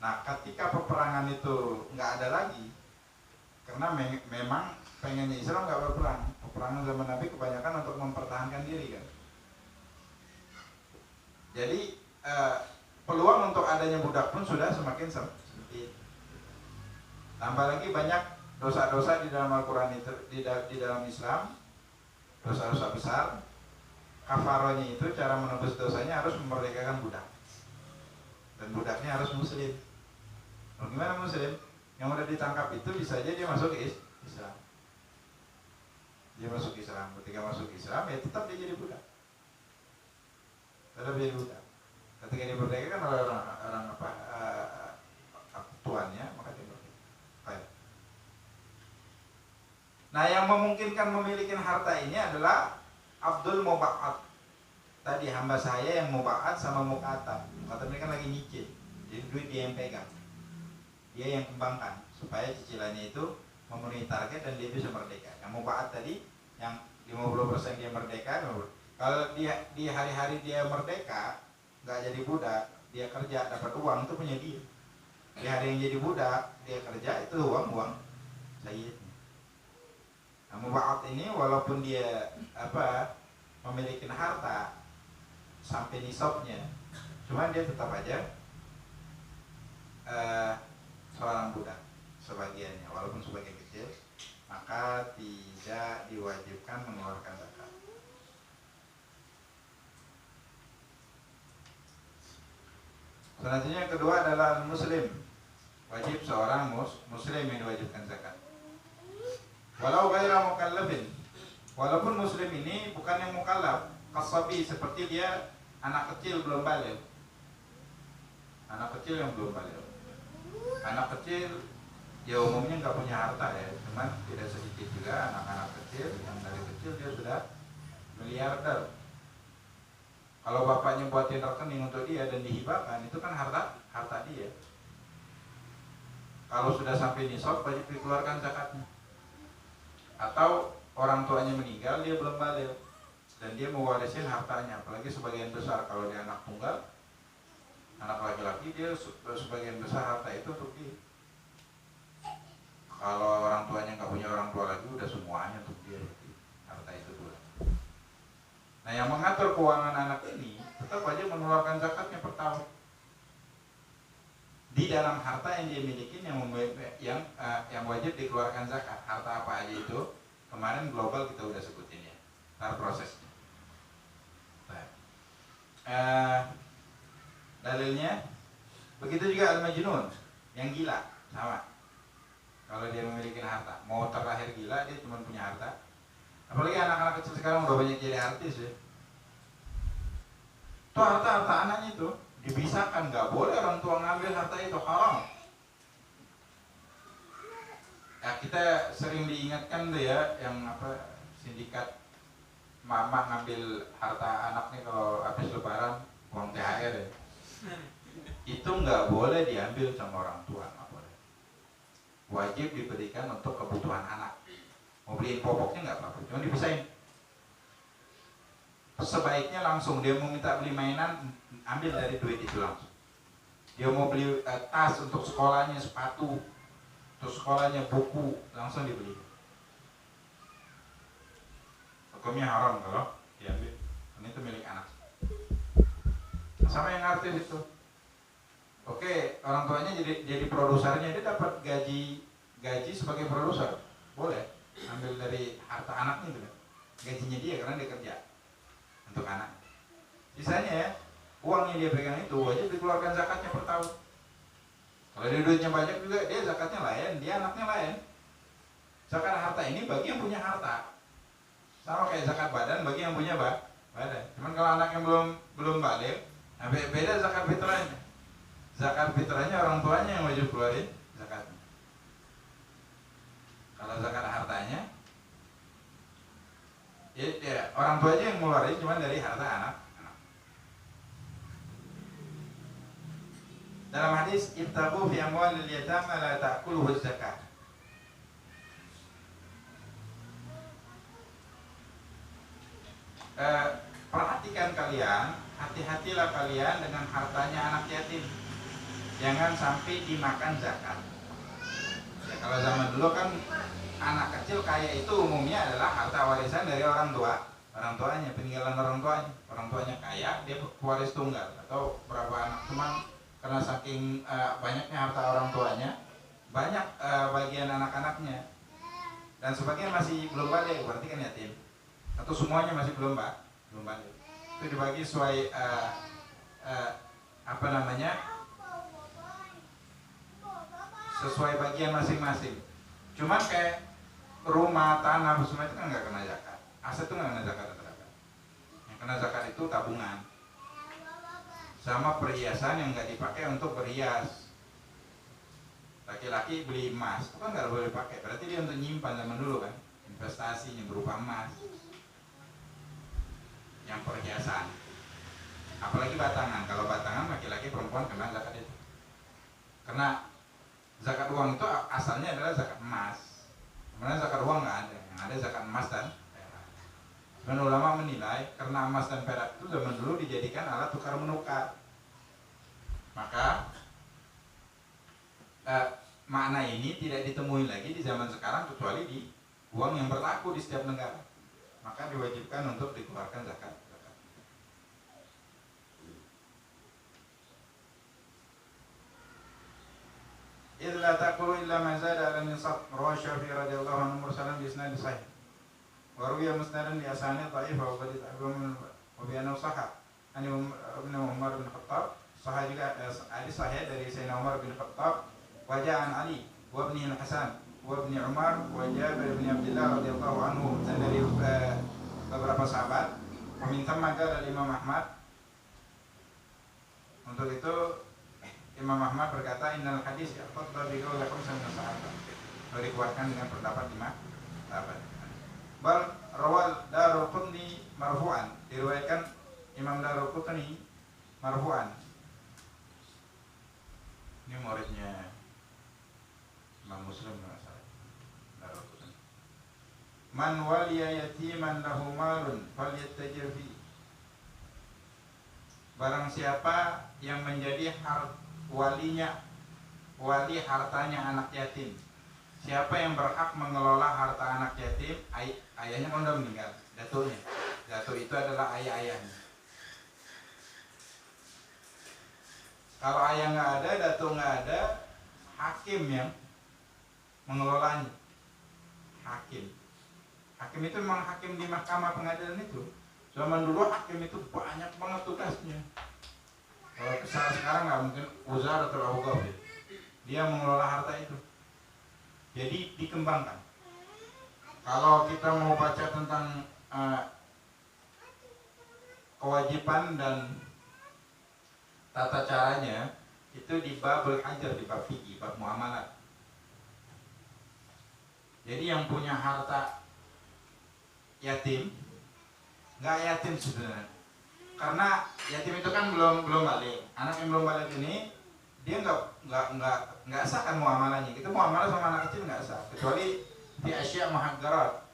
Nah ketika peperangan itu nggak ada lagi, karena memang pengennya Islam nggak berperang. Peperangan zaman Nabi kebanyakan untuk mempertahankan diri kan. Jadi peluang untuk adanya budak pun sudah semakin sempit. Tambah lagi banyak dosa-dosa di dalam Al-Quran itu, di dalam Islam, dosa-dosa besar. Kafaronya itu, cara menebus dosanya harus memerdekakan budak, dan budaknya harus muslim. Gimana muslim? Yang udah ditangkap itu bisa aja dia masuk ke Islam. Dia masuk Islam, ketika masuk Islam ya tetap dia jadi budak. Tetap jadi budak. Ketika dia merdeka kan oleh orang tuannya, maka dia merdeka. Baik. Nah yang memungkinkan memiliki harta ini adalah Abdul Muba'at. Tadi hamba saya yang Muba'at sama Mukatab. Mukatab ini kan lagi nyicil, jadi duit dia yang pegang, dia yang kembangkan supaya cicilannya itu memenuhi target dan dia bisa merdeka. Yang Muba'at tadi yang 50% dia merdeka. Kalau di hari-hari dia merdeka, nggak jadi budak, dia kerja dapat uang, itu punya dia. Di hari yang jadi budak, dia kerja, itu uang sayyidnya. Nah, Muba'at ini walaupun dia memiliki harta sampai nisabnya, cuman dia tetap aja seorang budak sebagiannya, walaupun sebagian kecil, maka tidak diwajibkan mengeluarkan zakat. Selanjutnya yang kedua adalah muslim. Wajib seorang muslim yang diwajibkan zakat. Walau ghaira mukallafin, walaupun muslim ini bukan yang mukallaf, kasabi, seperti dia anak kecil belum balik. Anak kecil yang belum balik. Anak kecil ya umumnya nggak punya harta ya, cuman tidak sedikit juga anak-anak kecil yang dari kecil dia sudah miliarder. Kalau bapaknya buatin rekening untuk dia dan dihibahkan, itu kan harta dia. Kalau sudah sampai nisab, wajib dikeluarkan zakatnya. Atau orang tuanya meninggal, dia belum balik dan dia mewarisin hartanya, apalagi sebagian besar kalau dia anak tunggal, anak laki-laki, dia sebagian besar harta itu untuk dia. Kalau orang tuanya nggak punya orang tua lagi, udah semuanya untuk dia, harta itu dulu. Nah yang mengatur keuangan anak ini tetap wajib mengeluarkan zakatnya per tahun di dalam harta yang dia miliki, yang wajib dikeluarkan zakat. Harta apa aja itu kemarin global kita udah sebutin ya, tar prosesnya. Dalilnya begitu juga al-majnun, yang gila, sama. Kalau dia memiliki harta, mau terlahir gila, dia cuma punya harta. Apalagi anak-anak kecil sekarang udah banyak jadi artis ya. Itu harta anaknya itu Dipisahkan, nggak boleh orang tua ngambil harta itu, haram. Ya, kita sering diingatkan tuh ya, yang apa, sindikat mama ngambil harta anaknya kalau habis lebaran, uang THR ya. Itu nggak boleh diambil sama orang tua, nggak boleh. Wajib diberikan untuk kebutuhan anak. Mau beliin popoknya nggak apa-apa, cuma dipisahin. Sebaiknya langsung, dia mau minta beli mainan, ambil dari duit itu langsung. Dia mau beli tas untuk sekolahnya, sepatu untuk sekolahnya, buku, langsung dibeli. Hukumnya haram kalau diambil, ini itu milik anak. Sama yang artis itu. Oke, orang tuanya jadi produsernya, dia dapat gaji sebagai produser, boleh ambil dari harta anaknya itu, gajinya dia karena dia kerja untuk anak. Sisanya ya, uang yang dia pegang itu wajib dikeluarkan zakatnya per tahun. Kalau dia duitnya banyak juga, dia zakatnya lain, dia anaknya lain. Zakat harta ini bagi yang punya harta, sama kayak zakat badan bagi yang punya badan. Cuman kalau anaknya belum balik, nah beda zakat fitrahnya. Zakat fitrahnya orang tuanya yang wajib keluarin zakatnya. Kalau zakat hartanya, ya orang tuanya yang ngeluarin, cuman dari harta anak. Dalam hadis, ibtaghu fi amwalil yatama la ta'kuluhu zakat. Perhatikan kalian, hati-hatilah kalian dengan hartanya anak yatim. Jangan sampai dimakan zakat. Ya, kalau zaman dulu kan anak kecil kaya itu umumnya adalah harta warisan dari orang tuanya, peninggalan orang tuanya kaya, dia waris tunggal atau berapa anak, cuman karena saking banyaknya harta orang tuanya, banyak bagian anak-anaknya, dan sebagian masih belum balik, berarti kan yatim, atau semuanya masih belum balik. Itu dibagi sesuai sesuai bagian masing-masing. Cuman kayak rumah, tanah, semua itu kan nggak kena zakat. Aset itu nggak kena zakat rata-rata. Yang kena zakat itu tabungan, sama perhiasan yang nggak dipakai untuk berhias. Laki-laki beli emas itu kan nggak boleh dipakai, berarti dia untuk nyimpan zaman dulu kan, investasinya berupa emas. Yang perhiasan, apalagi batangan. Kalau batangan laki-laki perempuan kena zakat itu, karena zakat uang itu asalnya adalah zakat emas. Sebenarnya zakat uang nggak ada, yang ada zakat emas dan perak. Dan ulama menilai karena emas dan perak itu zaman dulu dijadikan alat tukar menukar, maka makna ini tidak ditemui lagi di zaman sekarang kecuali di uang yang berlaku di setiap negara. Maka diwajibkan untuk dikeluarkan zakat. Illa taqulu illa ma zada ala nisab, rawahu Syafi'i radhiyallahu anhu mursalan bi isnad sahih. Wa ruwiya musnadan bi asanid dhaifah wa qad ta'abbama wa bi annahu sahih. Ani Ibnu Umar bin Khattab, sahih juga hadis sahih dari Sayyidina Umar bin Khattab, wa ja'an Ali wa ibni Hasan wa ibni Umar wa Jabir bin Abdullah radhiyallahu anhu, dan dari beberapa sahabat. Wa min thamma qala Imam Ahmad. Untuk itu Imam Ahmad berkata, innal hadis yaqtadda bi qawli khamsah min sahabat. Dikeluarkan dengan pendapat 5 sahabat. Bal rawal Daruqutni marfu'an, diriwayatkan Imam Daruqutni marfu'an. Ini muridnya Imam Muslim masalah Daruqutni. Man waliya yatiman lahu malun falyattajir fi. Barang siapa yang menjadi wali hartanya anak yatim. Siapa yang berhak mengelola harta anak yatim? Ayahnya kan udah meninggal, datunya. Datu itu adalah ayah-ayahnya. Kalau ayah nggak ada, datu nggak ada, hakim yang mengelolanya. Hakim itu memang hakim di mahkamah pengadilan itu. Zaman dulu hakim itu banyak banget tugasnya. Kalau sekarang nggak mungkin uzar atau awqaf, dia mengelola harta itu. Jadi dikembangkan. Kalau kita mau baca tentang kewajiban dan tata caranya itu di babul hajar, di bab fikih, bab muamalat. Jadi yang punya harta yatim, nggak yatim sebenarnya, karena yatim itu kan belum balik. Anak yang belum balik ini dia nggak sah kan muamalahnya. Kita muamalah sama anak kecil nggak sah, kecuali di asya muhaggarat.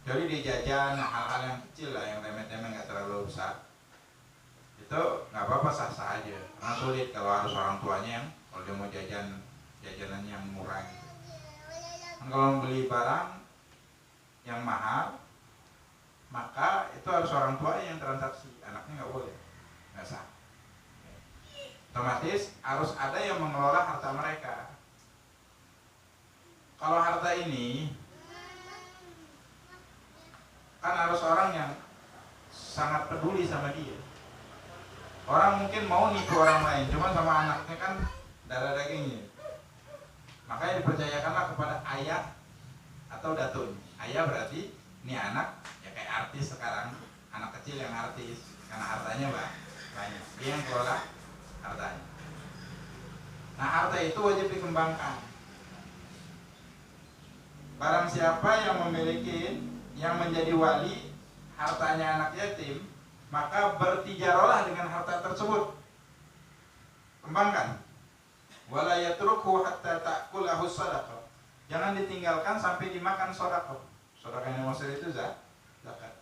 Jadi dia jajan hal-hal yang kecil lah, yang remeh-temeh, nggak terlalu besar, itu nggak apa-apa, sah-sah aja. Karena sulit kalau harus orang tuanya yang, kalau dia mau jajanan yang murah gitu. Dan kalau beli barang yang mahal, maka itu harus orang tua yang transaksi, anaknya nggak boleh, nggak sah. Otomatis harus ada yang mengelola harta mereka. Kalau harta ini kan harus orang yang sangat peduli sama dia. Orang mungkin mau nipu orang lain, cuma sama anaknya kan darah dagingnya. Makanya dipercayakanlah kepada ayah atau datuk. Ayah berarti ini anak ya kayak artis sekarang, anak kecil yang artis, karena hartanya banyak. Dia yang kelola hartanya. Nah, harta itu wajib dikembangkan. Barang siapa yang memiliki, yang menjadi wali hartanya anak yatim, maka bertijarolah dengan harta tersebut. Kembangkan. Wala yatruku hatta ta'kulahu shadaqah. Jangan ditinggalkan sampai dimakan sedekah. Sedekah yang maksud itu zakat.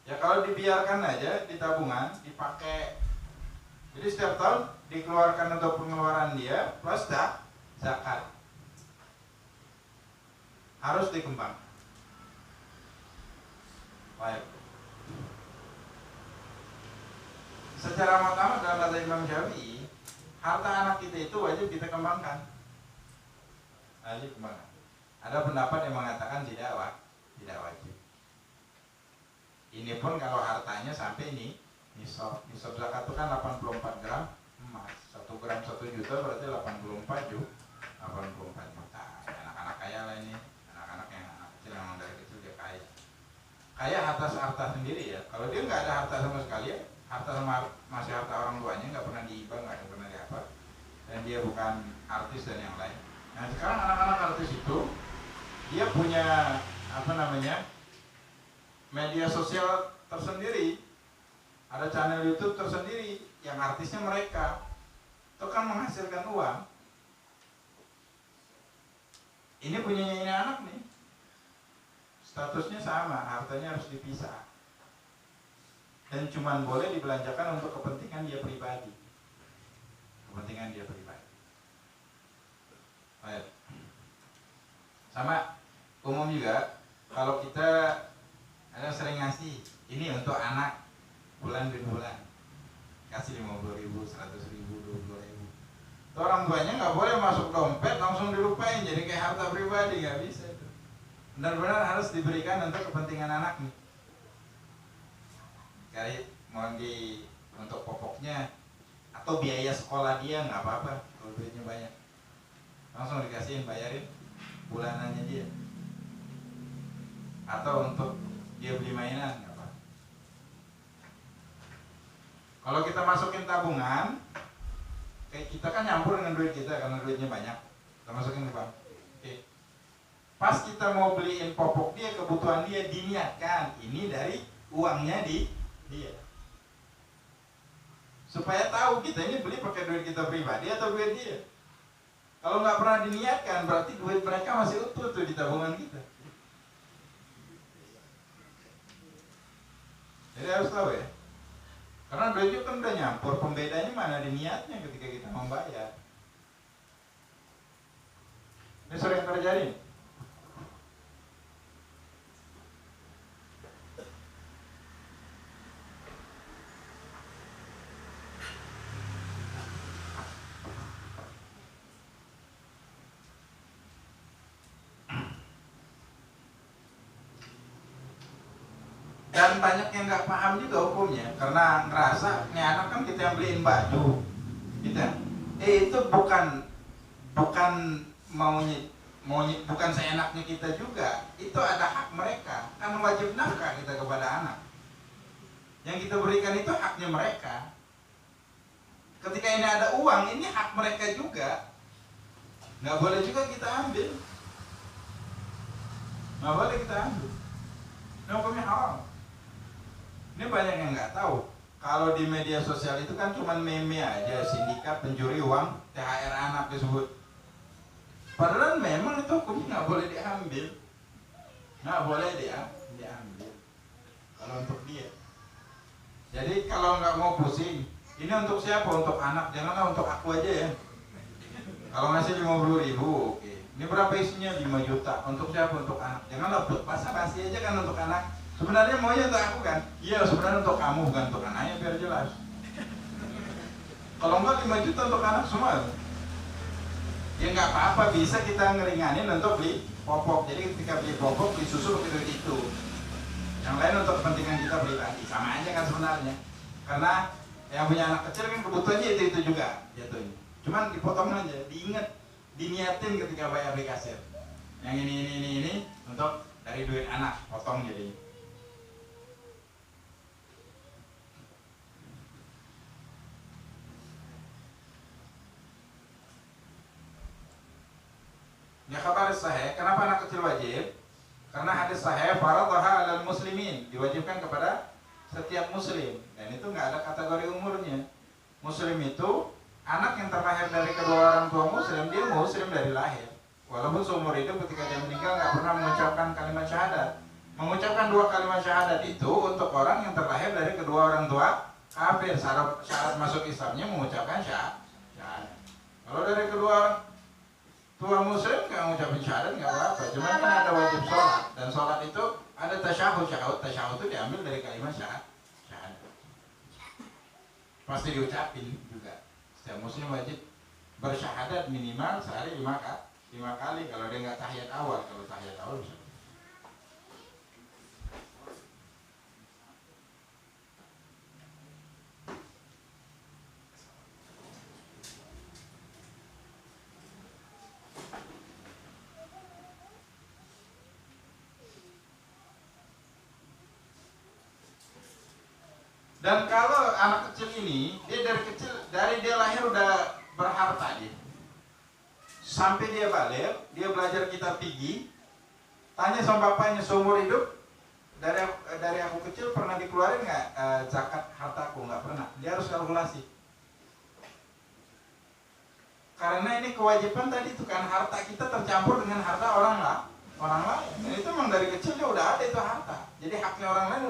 Ya kalau dibiarkan aja di tabungan, dipakai. Jadi setiap tahun dikeluarkan untuk pengeluaran dia plus zakat. Harus dikembangkan. Baik. Secara mutamat dalam kata Imam Syafi'i, harta anak kita itu wajib kita kembangkan. Wajib kembangkan. Ada pendapat yang mengatakan tidak wajib. Ini pun kalau hartanya sampai ini nisab zakat itu kan 84 gram emas. 1 gram 1 juta berarti 84 juta. Anak-anak kaya lah ini. Anak-anak yang anak kecil, yang dari kecil dia kaya. Kaya harta sendiri ya. Kalau dia nggak ada harta sama sekali ya, harta sama masih harta orang tuanya, nggak pernah diibang, nggak pernah diapa, dan dia bukan artis dan yang lain. Nah sekarang anak-anak artis itu dia punya media sosial tersendiri, ada channel YouTube tersendiri yang artisnya mereka, itu kan menghasilkan uang. Ini punyanya ini anak nih, statusnya sama, hartanya harus dipisah. Dan cuman boleh dibelanjakan untuk kepentingan dia pribadi. Baik. Sama umum juga, kalau kita ada sering ngasih, ini untuk anak bulan demi bulan, kasih 50.000, 100.000, 20.000. Itu orang tuanya nggak boleh masuk dompet langsung dilupain, jadi kayak harta pribadi, nggak bisa itu. Benar-benar harus diberikan untuk kepentingan anak nih. Kayak mau untuk popoknya atau biaya sekolah dia nggak apa-apa, kalau duitnya banyak langsung dikasihin, bayarin bulanannya dia, atau untuk dia beli mainan nggak apa. Kalau kita masukin tabungan, kayak kita kan nyampur dengan duit kita karena duitnya banyak, kita masukin ke bank. Oke. Pas kita mau beliin popok dia, kebutuhan dia, diniatkan ini dari uangnya dia, supaya tahu kita ini beli pakai duit kita pribadi atau duit dia. Kalau nggak pernah diniatkan, berarti duit mereka masih utuh tuh di tabungan kita. Jadi harus tahu ya, karena duit itu kan udah nyampur, pembedanya mana di niatnya ketika kita membayar. Ini sering terjadi. Dan banyak yang nggak paham juga hukumnya, karena ngerasa nih anak kan kita yang beliin baju, gitu. Itu bukan bukan seenaknya kita juga. Itu ada hak mereka, kan wajib nafkah kita kepada anak. Yang kita berikan itu haknya mereka. Ketika ini ada uang, ini hak mereka juga. Nggak boleh juga kita ambil. Nggak boleh kita ambil. Ini hukumnya haram. Ini banyak yang nggak tahu. Kalau di media sosial itu kan cuma meme aja, sindikat pencuri uang, THR anak disebut. Padahal memang itu hukumnya nggak boleh diambil. Nggak boleh diambil. Kalau untuk dia. Jadi kalau nggak mau pusing, ini untuk siapa? Untuk anak, janganlah untuk aku aja ya. Kalau ngasih 50.000, oke. Ini berapa isinya? 5 juta. Untuk siapa? Untuk anak. Janganlah buat basa-basi aja kan untuk anak. Sebenarnya maunya untuk aku kan? Iya, sebenarnya untuk kamu, bukan untuk anaknya, biar jelas. Kalau enggak 5 juta untuk anak semua. Ya nggak apa-apa, bisa kita ngeringanin untuk beli popok. Jadi ketika beli popok, beli susu begitu itu. Yang lain untuk kepentingan kita beli lagi. Sama aja kan sebenarnya. Karena yang punya anak kecil kan kebutuhannya itu juga jatuhnya. Cuman dipotong aja, diingat, diniatin ketika bayar di kasir. Yang ini untuk dari duit anak, potong jadi. Ya kabar sahih, kenapa anak kecil wajib? Karena hadis sahih faradhaha 'alal muslimin, diwajibkan kepada setiap muslim. Dan itu nggak ada kategori umurnya. Muslim itu anak yang terlahir dari kedua orang tua muslim, dia muslim dari lahir. Walaupun seumur hidup ketika dia meninggal nggak pernah mengucapkan kalimat syahadat. Mengucapkan 2 kalimat syahadat itu untuk orang yang terlahir dari kedua orang tua kafir. Syarat masuk Islamnya mengucapkan syahadat. Kalau dari kedua orang tua muslim nggak mengucapkan syahadat nggak apa-apa. Cuma kan ada wajib sholat, dan sholat itu ada tasyahud. Tasyahud itu diambil dari kalimat syahadat. Pasti diucapin juga. Setiap muslim wajib bersyahadat minimal sehari 5 kali. Kalau dia nggak tahiyat awal, kalau tahiyat awal bisa. Dan kalau anak kecil ini, dia dari dia lahir udah berharta dia. Sampai dia balik, dia belajar kitab fikih, tanya sama bapaknya seumur hidup, dari aku kecil pernah dikeluarin nggak zakat hartaku? Nggak pernah. Dia harus kalkulasi. Karena ini kewajiban tadi itu kan, harta kita tercampur dengan harta orang lain. Dan itu memang dari kecil dia udah ada itu harta. Jadi haknya orang lain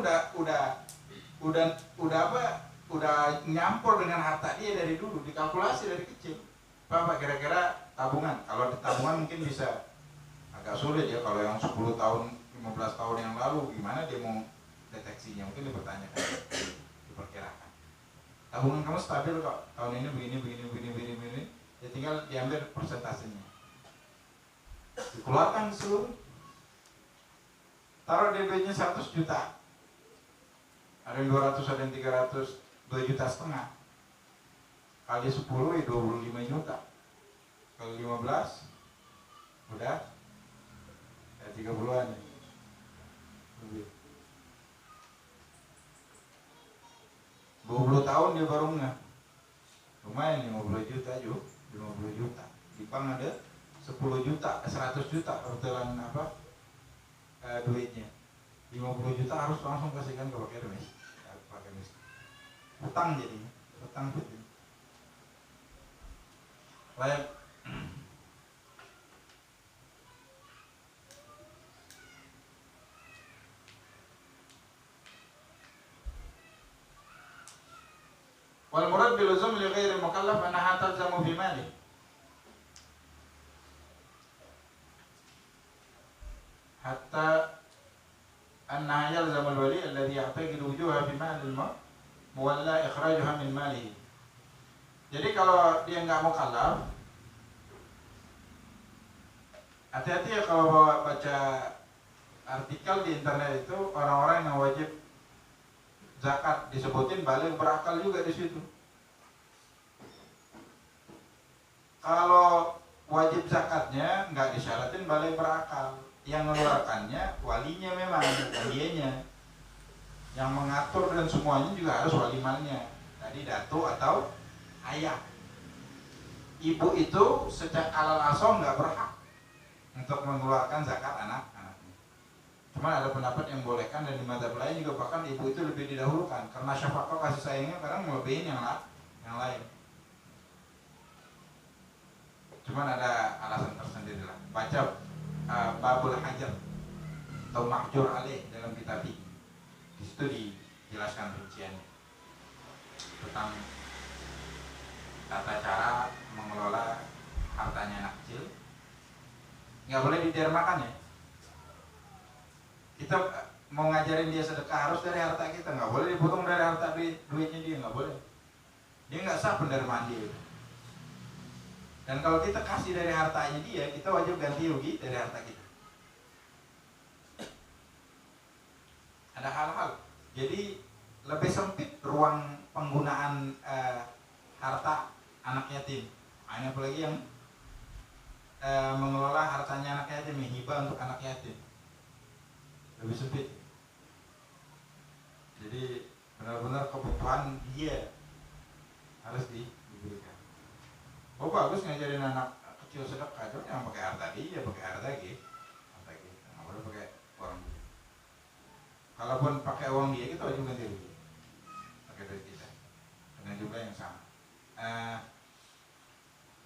udah nyampur dengan harta dia dari dulu, dikalkulasi dari kecil. Bapak kira-kira tabungan, kalau di tabungan mungkin bisa agak sulit ya, kalau yang 10 tahun 15 tahun yang lalu gimana dia mau deteksinya, mungkin dipertanyakan, diperkirakan. Tabungan kamu stabil kok, tahun ini begini, ya tinggal diambil persentasenya, dikeluarkan seluruh, taruh di duitnya 100 juta, ada yang 200, ada yang 300, 2,5 juta, kali 10 ya 25 juta, kali 15 udah ya 30-an ya. 20 tahun dia baru nggak, lumayan 50 juta juga, 50 juta di bank ada 10 juta, 100 juta kebetulan duitnya, 50 juta harus langsung kasihkan ke pakai remis. Utang jadinya, utang putih. Baik. Wal murad bil luzum li ghairi mukallaf annaha talzamu fi mali. Hatta annaha yalzamu al-wali alladhi ya'taqidu wujuha fi mali muwalla ikhrajuha min malihi. Jadi kalau dia nggak mukallaf, hati-hati ya kalau baca artikel di internet itu, orang-orang yang wajib zakat disebutin balik berakal juga di situ. Kalau wajib zakatnya nggak disyaratin balik berakal, yang mengeluarkannya walinya memang, dianya. Yang mengatur dan semuanya juga harus wali malnya. Tadi datuk atau ayah. Ibu itu sejak alal asom nggak berhak untuk mengeluarkan zakat anak-anaknya. Cuma ada pendapat yang bolehkan, dan di mazhab lain juga bahkan ibu itu lebih didahulukan karena syafaqah kasih sayangnya kadang melebihin yang lain. Cuman ada alasan tersendiri lah. Baca Babul Hajar atau Mahjur Alaih dalam kitab ini. Di situ dijelaskan rinciannya tentang tata cara mengelola hartanya anak kecil. Nggak boleh didermakan ya. Kita mau ngajarin dia sedekah harus dari harta kita, nggak boleh dipotong dari harta duitnya dia, nggak boleh. Dia nggak sah penerimaan dia. Dan kalau kita kasih dari hartanya dia, kita wajib ganti rugi dari harta kita. Ada hal-hal. Jadi lebih sempit ruang penggunaan harta anak yatim. Ini apalagi yang mengelola hartanya anak yatim, hibah untuk anak yatim. Lebih sempit. Jadi benar-benar kebutuhan dia harus diberikan. Oh bagus ngajarin anak kecil sedekah, jangan pakai harta dia, pakai harta gitu. Nggak boleh pakai uang dia. Kalaupun pakai uang dia, kita wajib ganti rugi. Pakai duit kita. Dengan jumlah yang sama.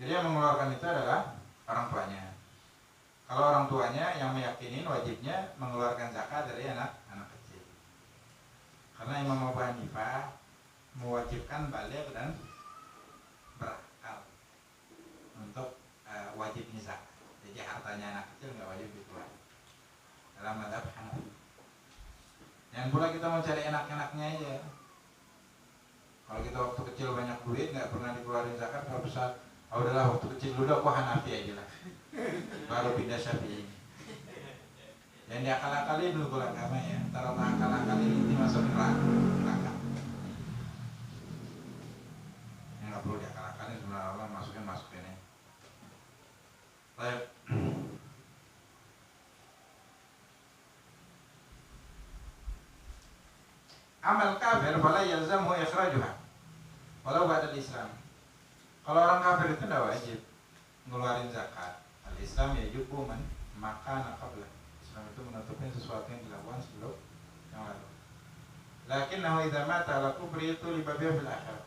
Jadi yang mengeluarkan itu adalah orang tuanya. Kalau orang tuanya yang meyakinin wajibnya mengeluarkan zakat dari anak kecil. Karena Imam Abu Hanifah mewajibkan baligh dan berakal untuk wajibnya zakat. Jadi hartanya anak kecil nggak wajib dikeluarkan dalam mazhab Hanafi. Yang pula kita mau cari enak-enaknya aja. Kalau kita waktu kecil banyak duit nggak pernah dikeluarin zakat, kalau besar, udahlah waktu kecil dulu aku Hanafi aja lah. Baru pindah Syafi'i. Yang diakal-akalin dulu kalau agama ya. Taruh akal-akalin ini masuk neraka. Yang nggak perlu diakal-akalin sebenarnya Allah masukin ya. Baik. Amal kafir fala yalzamu ikhrajuha walau ba'da Islam. Kalau orang kafir itu tidak wajib ngeluarin zakat. Al-Islam yajibu man makana qabla. Islam itu menutupin sesuatu yang dilakukan sebelum yang lalu. Lakinnahu idza mata ala kufri itu libabiya fil akhirah.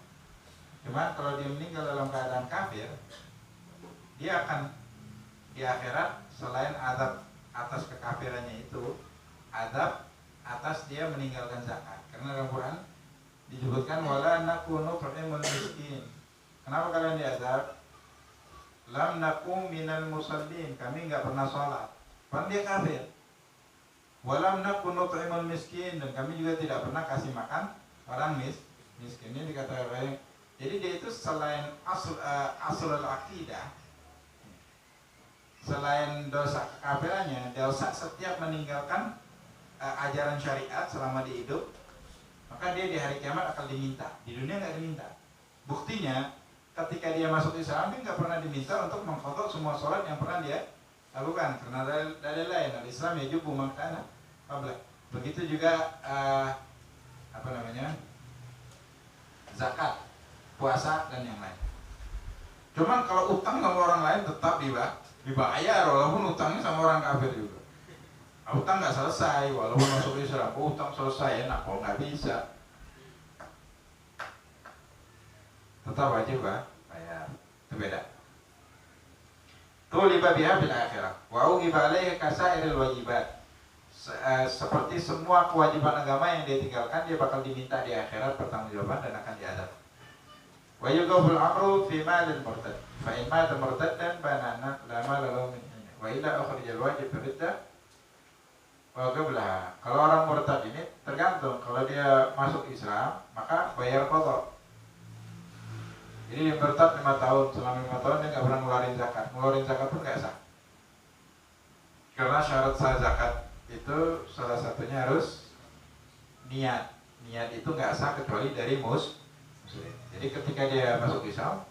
Cuma kalau dia meninggal dalam keadaan kafir, dia akan di akhirat selain azab atas kekafirannya itu, azab atas dia meninggalkan zakat. Karena dalam Quran disebutkan wala nakunu nut'imul miskin. Kenapa kalian diazab? Lam nakum minal musallin, kami nggak pernah sholat. Padahal dia kafir. Walam nakun nut'imul miskin, dan kami juga tidak pernah kasih makan orang miskin. Ini dikatakan. Jadi dia itu selain aslul aqidah, selain dosa kekafirannya, dosa setiap meninggalkan ajaran syariat selama dia hidup, maka dia di hari kiamat akan diminta. Di dunia nggak diminta. Buktinya ketika dia masuk Islam, dia nggak pernah diminta untuk mengqadha semua sholat yang pernah dia lakukan, karena dari lain Islam yajibu man kana qabla. Begitu juga zakat, puasa dan yang lain. Cuman kalau utang sama orang lain tetap dibayar walaupun utangnya sama orang kafir juga. Utang nggak selesai walaupun masuk Islam. Utang selesai enak, kalau nggak bisa tetap wajib bayar. Itu beda. Tuliba biha bil akhirah. Wa ugiba alaihi kasairil wajibat. Seperti semua kewajiban agama yang dia tinggalkan, dia bakal diminta di akhirat pertanggungjawaban dan akan diazab. Wa yughaful amru fi malil murtad. Fa in mata murtaddan banana la mala lahu min wa ila akhrijal wajib riddah wa qablaha. Kalau orang murtad ini tergantung, kalau dia masuk Islam maka bayar qadha. Jadi dia murtad 5 tahun, selama 5 tahun dia nggak pernah ngeluarin zakat pun nggak sah. Karena syarat sah zakat itu salah satunya harus niat. Niat itu nggak sah kecuali dari muslim. Jadi ketika dia masuk Islam,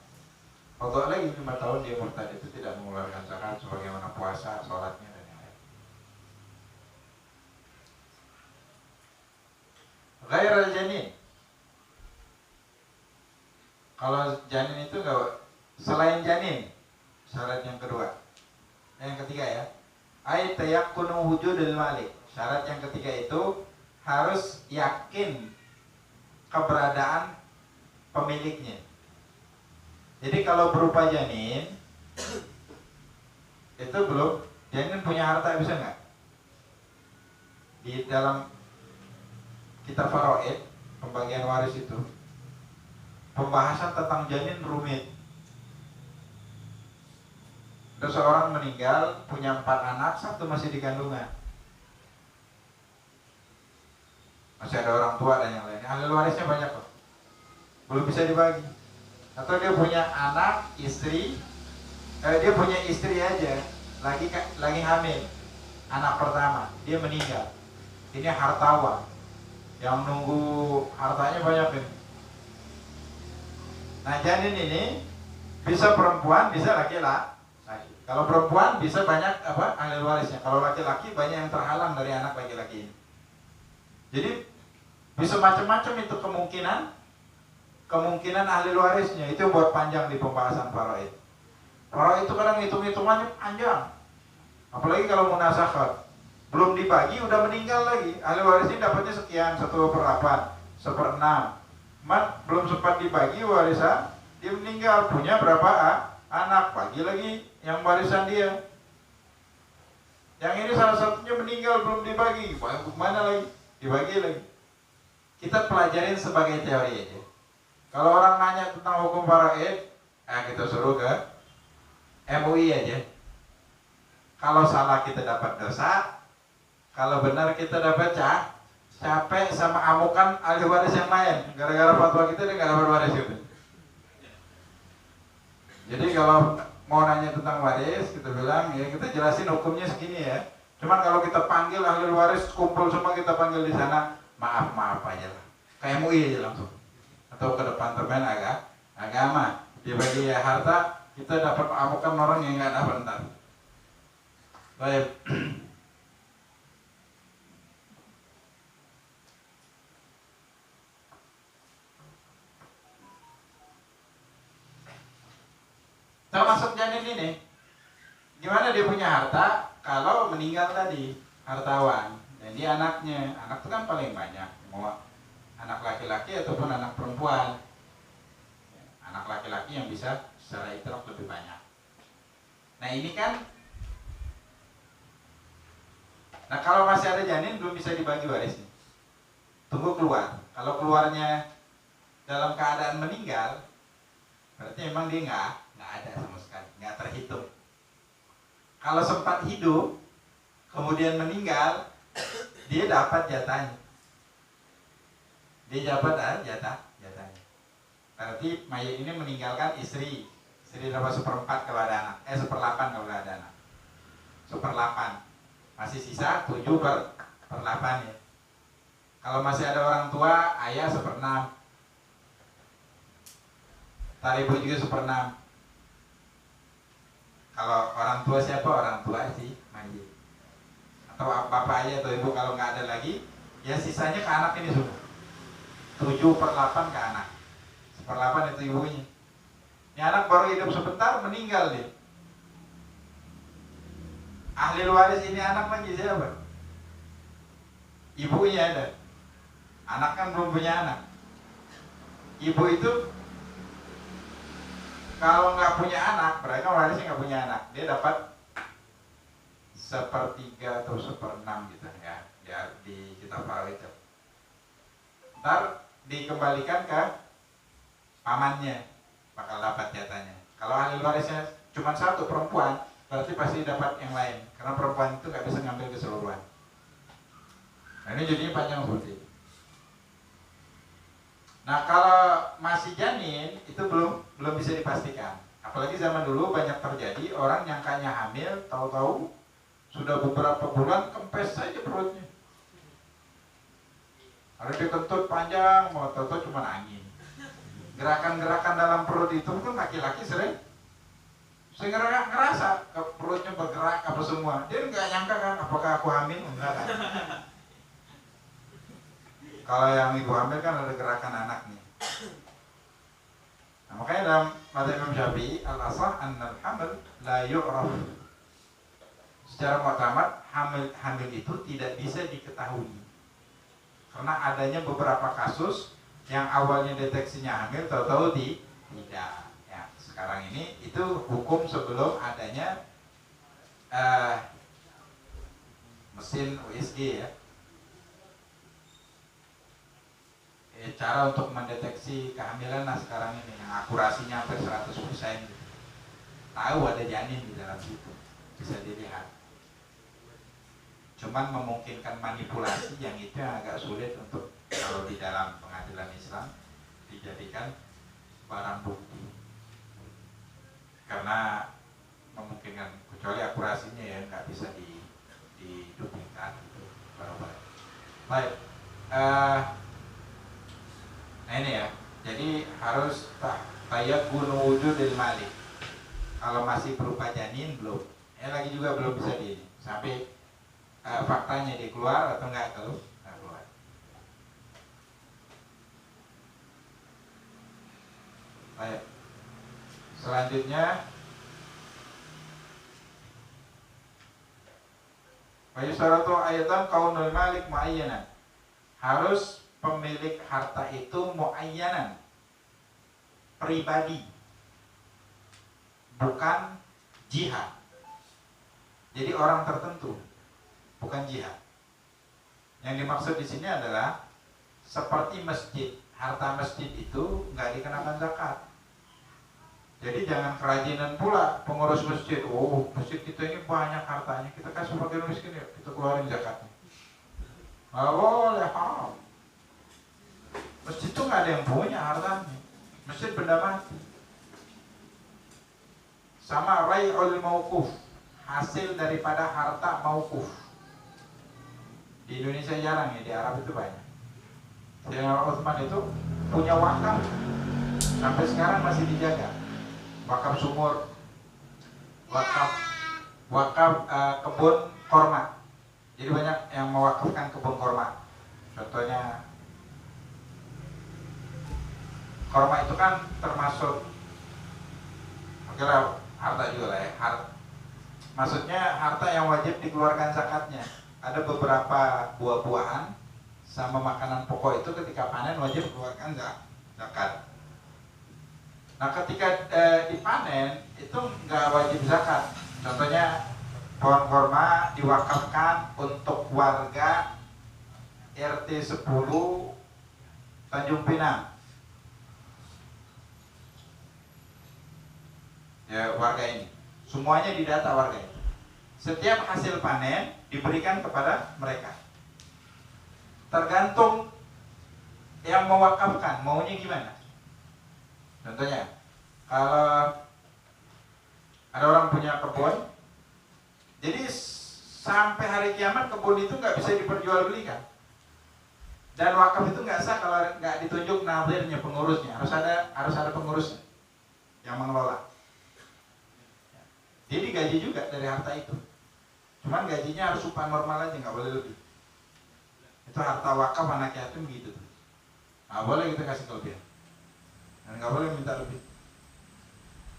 waktu lagi 5 tahun dia murtad itu tidak mengeluarkan zakat sebagaimana puasa, sholatnya dan yang lain. Ghairal janin. Kalau janin itu enggak, selain janin, syarat yang kedua. Yang ketiga ya. Ai tayaqqunu wujudil malik. Syarat yang ketiga itu harus yakin keberadaan pemiliknya. Jadi kalau berupa janin itu belum, janin punya harta bisa nggak? Di dalam kitab Faraid, pembagian waris itu, pembahasan tentang janin rumit. Ada seorang meninggal, punya 4 anak, 1 masih di kandungan. Masih ada orang tua dan yang lainnya. Ahli warisnya banyak kok. Belum bisa dibagi. Atau dia punya anak, istri, dia punya istri aja, lagi hamil, anak pertama, dia meninggal. Ini hartawan, yang nunggu hartanya banyak ini. Nah janin ini bisa perempuan, bisa laki-laki. Kalau perempuan bisa banyak ahli warisnya. Kalau laki-laki banyak yang terhalang dari anak laki-laki ini. Jadi bisa macam-macam itu kemungkinan ahli warisnya. Itu buat panjang di pembahasan faraid. Faraid itu kadang hitung-hitungannya panjang. Apalagi kalau munasakhat, belum dibagi udah meninggal lagi. Ahli waris ini dapatnya sekian, 1/8, 1/6. Belum sempat dibagi warisan, dia meninggal, punya berapa anak, bagi lagi yang warisan dia. Yang ini salah satunya meninggal belum dibagi, mana lagi? Dibagi lagi. Kita pelajarin sebagai teori aja. Kalau orang nanya tentang hukum faraid, kita suruh ke MUI aja. Kalau salah kita dapat dosa, kalau benar kita dapat capek sama amukan ahli waris yang lain. Gara-gara fatwa kita dia nggak dapat waris gitu. Jadi kalau mau nanya tentang waris, kita bilang ya kita jelasin hukumnya segini ya. Cuman kalau kita panggil ahli waris kumpul semua, kita panggil di sana, maaf aja lah. Kayak MUI aja langsung. Atau ke departemen agama. Dia bagi harta, kita dapat amukan orang yang nggak dapat ntar. Baik. Termasuk janin ini, gimana dia punya harta kalau meninggal tadi, hartawan. Jadi anaknya, anak itu kan paling banyak, mau anak laki-laki ataupun anak perempuan. Anak laki-laki yang bisa secara itiraf lebih banyak. Nah ini kan, nah kalau masih ada janin belum bisa dibagi warisnya. Tunggu keluar. Kalau keluarnya dalam keadaan meninggal, berarti emang dia nggak ada sama sekali, nggak terhitung. Kalau sempat hidup, kemudian meninggal, dia dapat jatahnya. Dia dapat jatahnya. Berarti mayat ini meninggalkan istri dapat 1/4 kalau ada anak, 1/8 kalau ada anak. 1/8. Masih sisa 7/8 ya. Kalau masih ada orang tua, ayah 1/6. Ibu juga 1/6. Kalau orang tua siapa? Orang tua si mayit. Atau bapak ayah atau ibu kalau nggak ada lagi, ya sisanya ke anak ini semua. 7/8 ke anak. 1/8 itu ibunya. Ini anak baru hidup sebentar, meninggal dia. Ahli waris ini anak lagi siapa? Ibunya ada. Anak kan belum punya anak. Ibu itu kalau nggak punya anak, berarti warisnya nggak punya anak. Dia dapat 1/3 atau 1/6 gitu ya di kitab faraid. Ntar dikembalikan ke pamannya, bakal dapat jatahnya. Kalau ahli warisnya cuma 1 perempuan, berarti pasti dapat yang lain, karena perempuan itu nggak bisa ngambil keseluruhan. Nah ini jadinya panjang seperti itu. Nah kalau masih janin itu belum bisa dipastikan. Apalagi zaman dulu banyak terjadi orang nyangkanya hamil, tahu-tahu sudah beberapa bulan kempes saja perutnya. Ada dikentut panjang, mau tahu-tahu cuma angin. Gerakan-gerakan dalam perut itu kan laki-laki sering ngerasa perutnya bergerak apa semua. Dia nggak nyangka kan, apakah aku hamil? Enggak kan. Kalau yang ibu hamil kan ada gerakan anaknya. Nah, makanya dalam madzhab Imam Syafi'i al-asah annal hamil la yu'raf. Secara mu'tamad hamil itu tidak bisa diketahui. Karena adanya beberapa kasus yang awalnya deteksinya hamil, tahu-tahu tidak. Ya, sekarang ini itu hukum sebelum adanya mesin USG ya. Cara untuk mendeteksi kehamilan sekarang ini yang akurasinya hampir 100% gitu. Tahu ada janin di dalam situ, bisa dilihat. Cuman memungkinkan manipulasi yang itu yang agak sulit untuk kalau di dalam pengadilan Islam dijadikan barang bukti, karena memungkinkan kecuali akurasinya ya nggak bisa diduplikat gitu. Baik. Nah ini ya, jadi harus tayaqqun wujudil malik. Kalau masih berupa janin belum, lagi juga belum bisa sampai faktanya dia keluar atau enggak keluar. Baik. Selanjutnya, wayusaratu ayatan kaunul malik muayyanan. Harus pemilik harta itu muayyanan, pribadi, bukan jihad. Jadi orang tertentu, bukan jihad. Yang dimaksud di sini adalah seperti masjid. Harta masjid itu nggak dikenakan zakat. Jadi jangan kerajinan pula pengurus masjid. Oh, masjid kita ini banyak hartanya, kita kasih fakir miskin ya, kita keluarin zakatnya. Nggak boleh, haram. Masjid itu nggak ada yang punya hartanya. Masjid benda mati. Sama rai'ul mauquf, hasil daripada harta mauquf. Di Indonesia jarang ya, di Arab itu banyak. Sayyidina Utsman itu punya wakaf, sampai sekarang masih dijaga. Wakaf sumur, wakaf kebun korma. Jadi banyak yang mewakafkan kebun korma. Contohnya korma itu kan termasuk, oke lah, harta juga lah ya. Maksudnya harta yang wajib dikeluarkan zakatnya. Ada beberapa buah-buahan sama makanan pokok itu ketika panen wajib dikeluarkan zakat. Nah ketika dipanen itu nggak wajib zakat. Contohnya pohon korma diwakafkan untuk warga RT 10 Tanjung Pinang. Ya, warga ini semuanya didata warga itu. Setiap hasil panen diberikan kepada mereka. Tergantung yang mewakafkan maunya gimana. Contohnya, kalau ada orang punya kebun, jadi sampai hari kiamat kebun itu nggak bisa diperjualbelikan. Dan wakaf itu nggak sah kalau nggak ditunjuk nadirnya, pengurusnya. Harus ada pengurusnya yang mengelola. Dia digaji juga dari harta itu. Cuman gajinya harus upah normal aja, nggak boleh lebih. Itu harta wakaf anak yatim gitu. Nggak boleh kita kasih kelebihan. Dan nggak boleh minta lebih.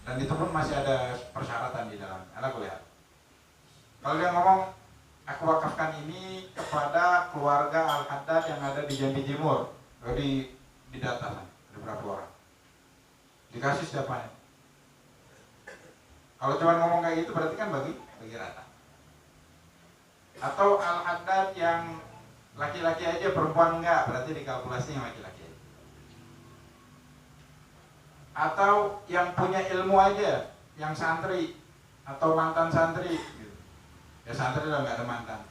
Dan itu pun masih ada persyaratan di dalam. Anda lihat. Kalau dia ngomong, aku wakafkan ini kepada keluarga Al-Haddad yang ada di Jambi Timur, di data ada berapa orang. Dikasih setiap panen. Kalau cuma ngomong kayak gitu berarti kan bagi rata. Atau Al-Haddad yang laki-laki aja, perempuan enggak, berarti dikalkulasi yang laki-laki aja. Atau yang punya ilmu aja, yang santri atau mantan santri gitu. Ya santri lah, nggak ada mantan.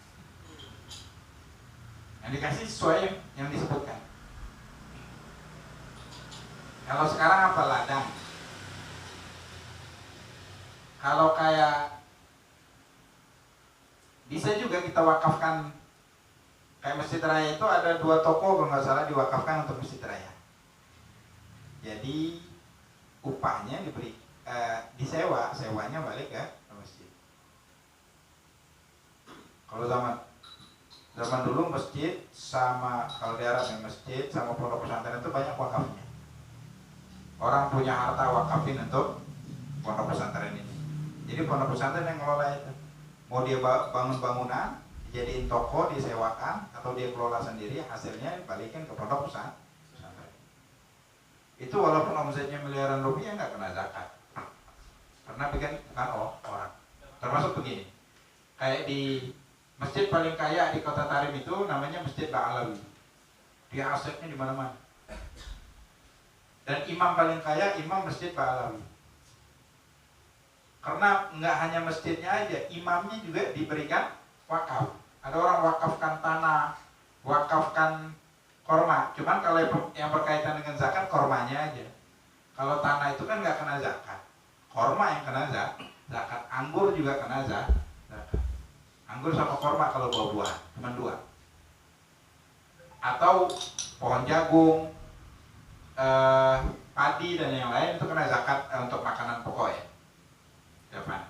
Yang dikasih sesuai yang disebutkan. Kalau sekarang apa, ladang. Kalau kayak bisa juga kita wakafkan, kayak Masjid Raya itu ada 2 toko kalau nggak salah diwakafkan untuk Masjid Raya. Jadi upahnya diberi sewanya balik ke masjid. Kalau zaman dulu masjid sama, kalau di Arab ya, masjid sama pondok pesantren itu banyak wakafnya. orang punya harta wakafin untuk pondok pesantren ini. Jadi pondok pesantren yang ngelola itu. Mau dia bangun bangunan, dijadiin toko, disewakan, atau dia kelola sendiri, hasilnya balikin ke pondok pesantren. Itu walaupun omsetnya miliaran rupiah nggak kena zakat. Karena bukan orang. Termasuk begini, kayak di masjid paling kaya di Kota Tarim itu namanya Masjid Ba'alawi. Dia asetnya di mana-mana. Dan imam paling kaya imam Masjid Ba'alawi. Karena nggak hanya masjidnya aja, imamnya juga diberikan wakaf. Ada orang wakafkan tanah, wakafkan korma. Cuman kalau yang berkaitan dengan zakat, kormanya aja. Kalau tanah itu kan nggak kena zakat. Korma yang kena zakat. Anggur juga kena zakat. Anggur sama korma kalau buah-buahan, cuma dua. Atau pohon jagung, padi dan yang lain itu kena zakat untuk makanan pokok ya. Depan.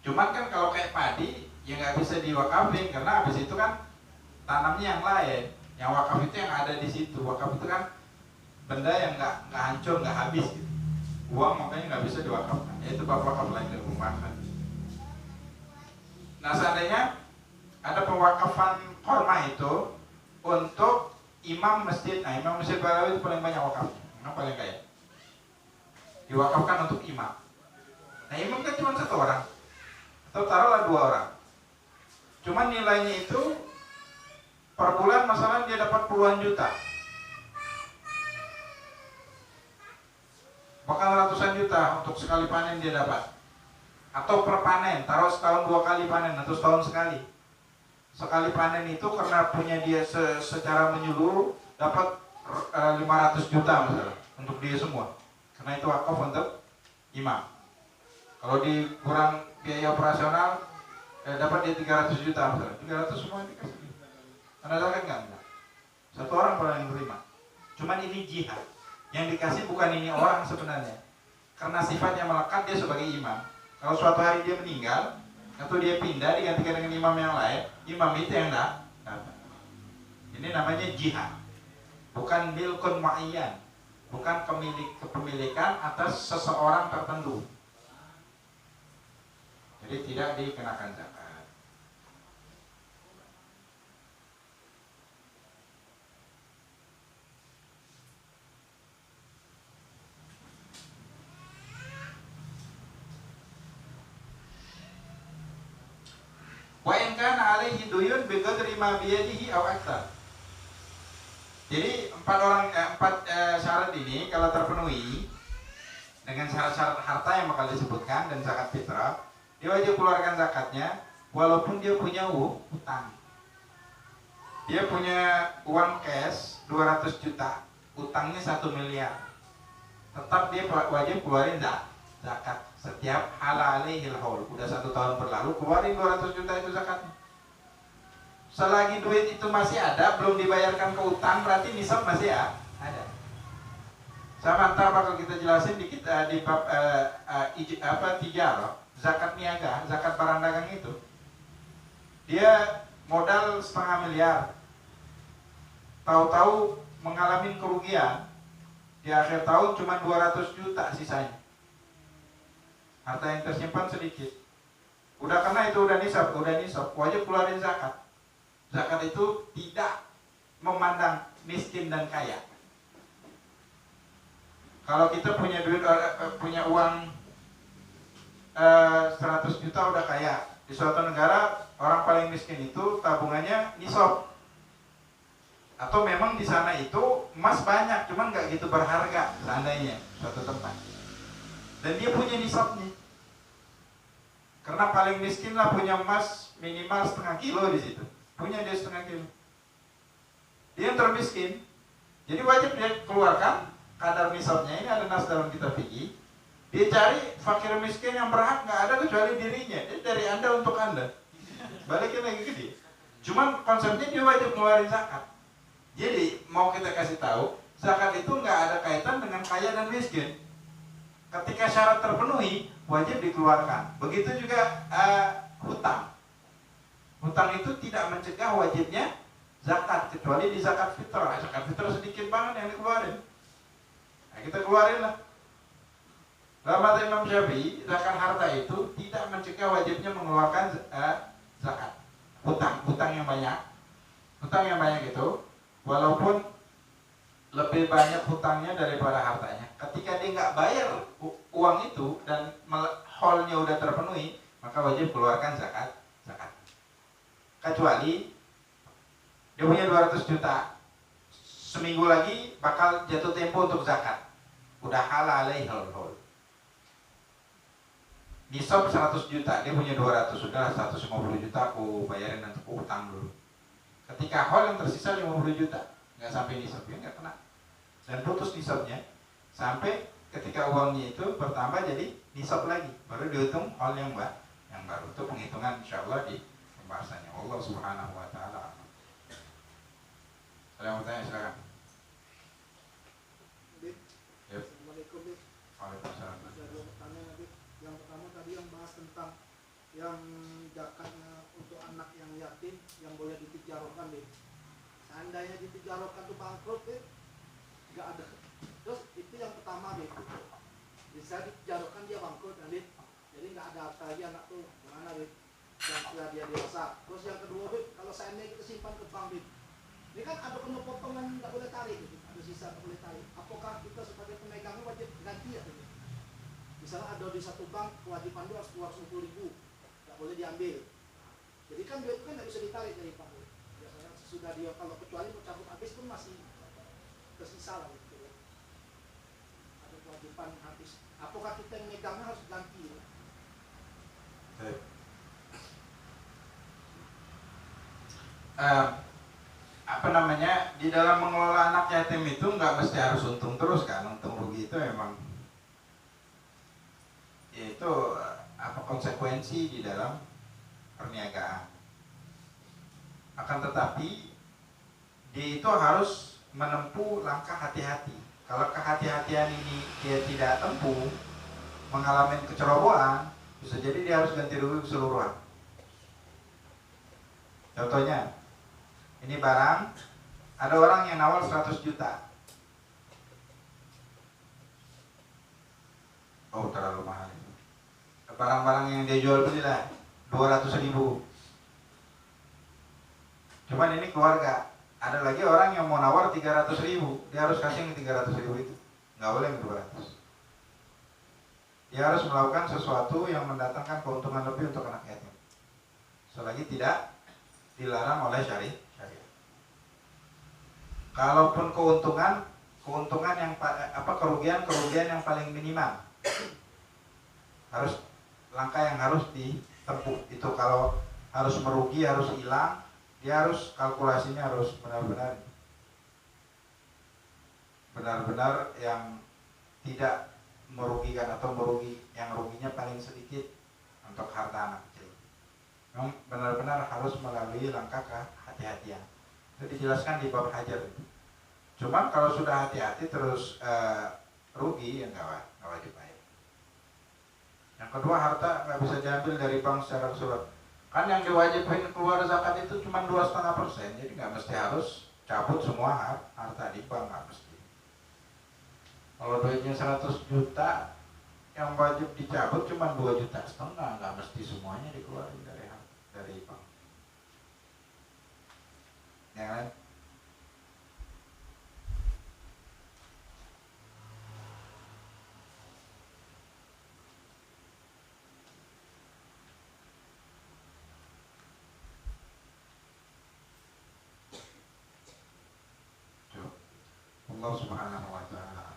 Cuman kan kalau kayak padi ya nggak bisa diwakafin karena habis itu kan tanamnya yang lain. Yang wakaf itu yang ada di situ. Wakaf itu kan benda yang nggak hancur, nggak habis gitu. Uang makanya nggak bisa diwakafkan. Yaitu bab wakaf lain dari pembahasan. Nah seandainya ada pewakafan korma itu untuk imam masjid. Nah imam masjid Ba'alawi itu paling banyak wakafnya. Yang paling kaya. Diwakafkan untuk imam. Nah imam kan cuma satu orang atau taruhlah dua orang. Cuman nilainya itu per bulan masalah dia dapat puluhan juta, bahkan ratusan juta untuk sekali panen dia dapat. Atau per panen, taruh setahun 2 kali panen atau setahun sekali. Sekali panen itu karena punya dia secara menyeluruh dapat 500 juta misalnya untuk dia semua. Karena itu wakaf untuk imam. Kalau dikurang biaya operasional dapat dia 300 juta misalnya. 300 semua dikasih. Karena zakat enggak. Satu orang paling menerima. Cuman ini jihad. Yang dikasih bukan ini orang sebenarnya. Karena sifatnya melekat dia sebagai imam. Kalau suatu hari dia meninggal atau dia pindah digantikan dengan imam yang lain, imam itu yang dapat. Ini namanya jihad. Bukan milkun ma'iyyan. Bukan kepemilikan atas seseorang tertentu. Jadi tidak dikenakan zakat. Wa in kana alaihi duyun bi qadri ma bi yadihi aw aktsar. Jadi empat syarat ini kalau terpenuhi dengan syarat-syarat harta yang bakal disebutkan dan zakat fitrah, dia wajib keluarkan zakatnya walaupun dia punya utang. Dia punya uang cash 200 juta, utangnya 1 miliar. Tetap dia wajib keluarin zakat setiap halalihil haul. Udah 1 tahun berlalu, keluarin 200 juta itu zakatnya. Selagi duit itu masih ada, belum dibayarkan ke utang, berarti nisab masih ada. Sama ntar bakal kita jelasin dikit di bab tijarah, zakat niaga, zakat barang dagang itu. Dia modal 0,5 miliar, tahu-tahu mengalami kerugian, di akhir tahun cuma 200 juta sisanya. Harta yang tersimpan sedikit. Udah kena itu udah nisab, wajib keluarin zakat. Zakat itu tidak memandang miskin dan kaya. Kalau kita punya duit, punya uang 100 juta udah kaya. Di suatu negara orang paling miskin itu tabungannya nisab. Atau memang di sana itu emas banyak, cuman nggak gitu berharga seandainya suatu tempat. Dan dia punya nisabnya. Karena paling miskin lah punya emas minimal 0,5 kilo di situ. Punya dia 0,5 kilo. Dia yang termiskin. Jadi wajib dia keluarkan kadar nisabnya. Ini ada nas dalam kitab fikih. Dia cari fakir miskin yang berhak, nggak ada kecuali dirinya. Jadi dari Anda untuk Anda. Balikin lagi ke dia. Cuman konsepnya dia wajib keluarin zakat. Jadi mau kita kasih tahu, zakat itu nggak ada kaitan dengan kaya dan miskin. Ketika syarat terpenuhi, wajib dikeluarkan. Begitu juga hutang. Hutang itu tidak mencegah wajibnya zakat kecuali di zakat fitrah. Zakat fitrah sedikit banget yang dikeluarin. Nah, kita keluarin lah. Dalam mata Imam Syafi'i, zakat harta itu tidak mencegah wajibnya mengeluarkan zakat. Hutang yang banyak itu, walaupun lebih banyak hutangnya daripada hartanya. Ketika dia nggak bayar uang itu dan haulnya udah terpenuhi, maka wajib keluarkan zakat. Kecuali dia punya 200 juta, seminggu lagi bakal jatuh tempo untuk zakat, udah halal haul. Nisab 100 juta, dia punya 200, sudah 150 juta aku bayarin untuk utang dulu. Ketika haul yang tersisa 50 juta, nggak sampai nisab, ya nggak kena. Dan putus nisabnya sampai ketika uangnya itu bertambah jadi nisab lagi, baru dihitung haul yang baru. Itu penghitungan insyaallah di pembahasannya. Allah Subhanahu wa taala. Ada yang mau tanya silakan. Yep. Assalamualaikum. Waalaikumsalam. Ada dua pertanyaan, Nabi. Yang pertama tadi yang bahas tentang yang zakatnya untuk anak yang yatim yang boleh ditijarokan, Bib. Seandainya ditijarokan itu bangkrut, Bib, nggak ada. Terus itu yang pertama, Bib. Bisa ditijarokan dia bangkrut, Bib. Jadi nggak ada harta lagi anak tuh, gimana, Bib? Yang sudah dia dewasa. Terus yang kedua, Bib, kalau seandainya kita simpan ke bank, Bib, ini kan ada potongan nggak boleh tarik, Bib. Ada sisa nggak boleh tarik. Apakah kita sebagai pemegangnya wajib ganti ya, Bib? Misalnya ada di satu bank kewajiban itu harus 250.000, nggak boleh diambil. Jadi kan duit kan nggak bisa ditarik dari bank. Biasanya sudah dia kalau kecuali mau cabut habis pun masih tersisa lah gitu. Ada kewajiban habis. Apakah kita yang megangnya harus ganti? Ya? Di dalam mengelola anak yatim itu nggak mesti harus untung terus kan. Untung rugi itu memang itu konsekuensi di dalam perniagaan. Akan tetapi dia itu harus menempuh langkah hati-hati. Kalau kehati-hatian ini dia tidak tempuh, mengalami kecerobohan, bisa jadi dia harus ganti rugi keseluruhan. Contohnya, ini barang, ada orang yang nawar 100 juta. Oh, terlalu mahal. Barang-barang yang dia jual belilah 200.000. Cuman ini keluarga. Ada lagi orang yang mau nawar 300.000, dia harus kasih yang 300.000 itu. Nggak boleh yang 200. Dia harus melakukan sesuatu yang mendatangkan keuntungan lebih untuk anak yatim. Selagi tidak dilarang oleh syariat. Kalaupun kerugian yang paling minimal, harus langkah yang harus ditempuh. Itu kalau harus merugi, harus hilang, dia harus kalkulasinya harus benar-benar yang tidak merugikan atau yang ruginya paling sedikit untuk harta anak kecil. Memang benar-benar harus melalui langkah kehati-hatian. Itu dijelaskan di bab hajar itu. Cuman kalau sudah hati-hati terus rugi, ya nggak wajib bayar. Yang kedua, harta nggak bisa diambil dari bank secara keseluruhan. Kan yang diwajibkan keluar zakat itu cuma 2,5%, jadi nggak mesti harus cabut semua harta di bank, nggak mesti. Kalau duitnya 100 juta, yang wajib dicabut cuma 2,5 juta, nggak mesti semuanya dikeluarin dari bank. Ya kan? Allah Subhanahu wa ta'ala.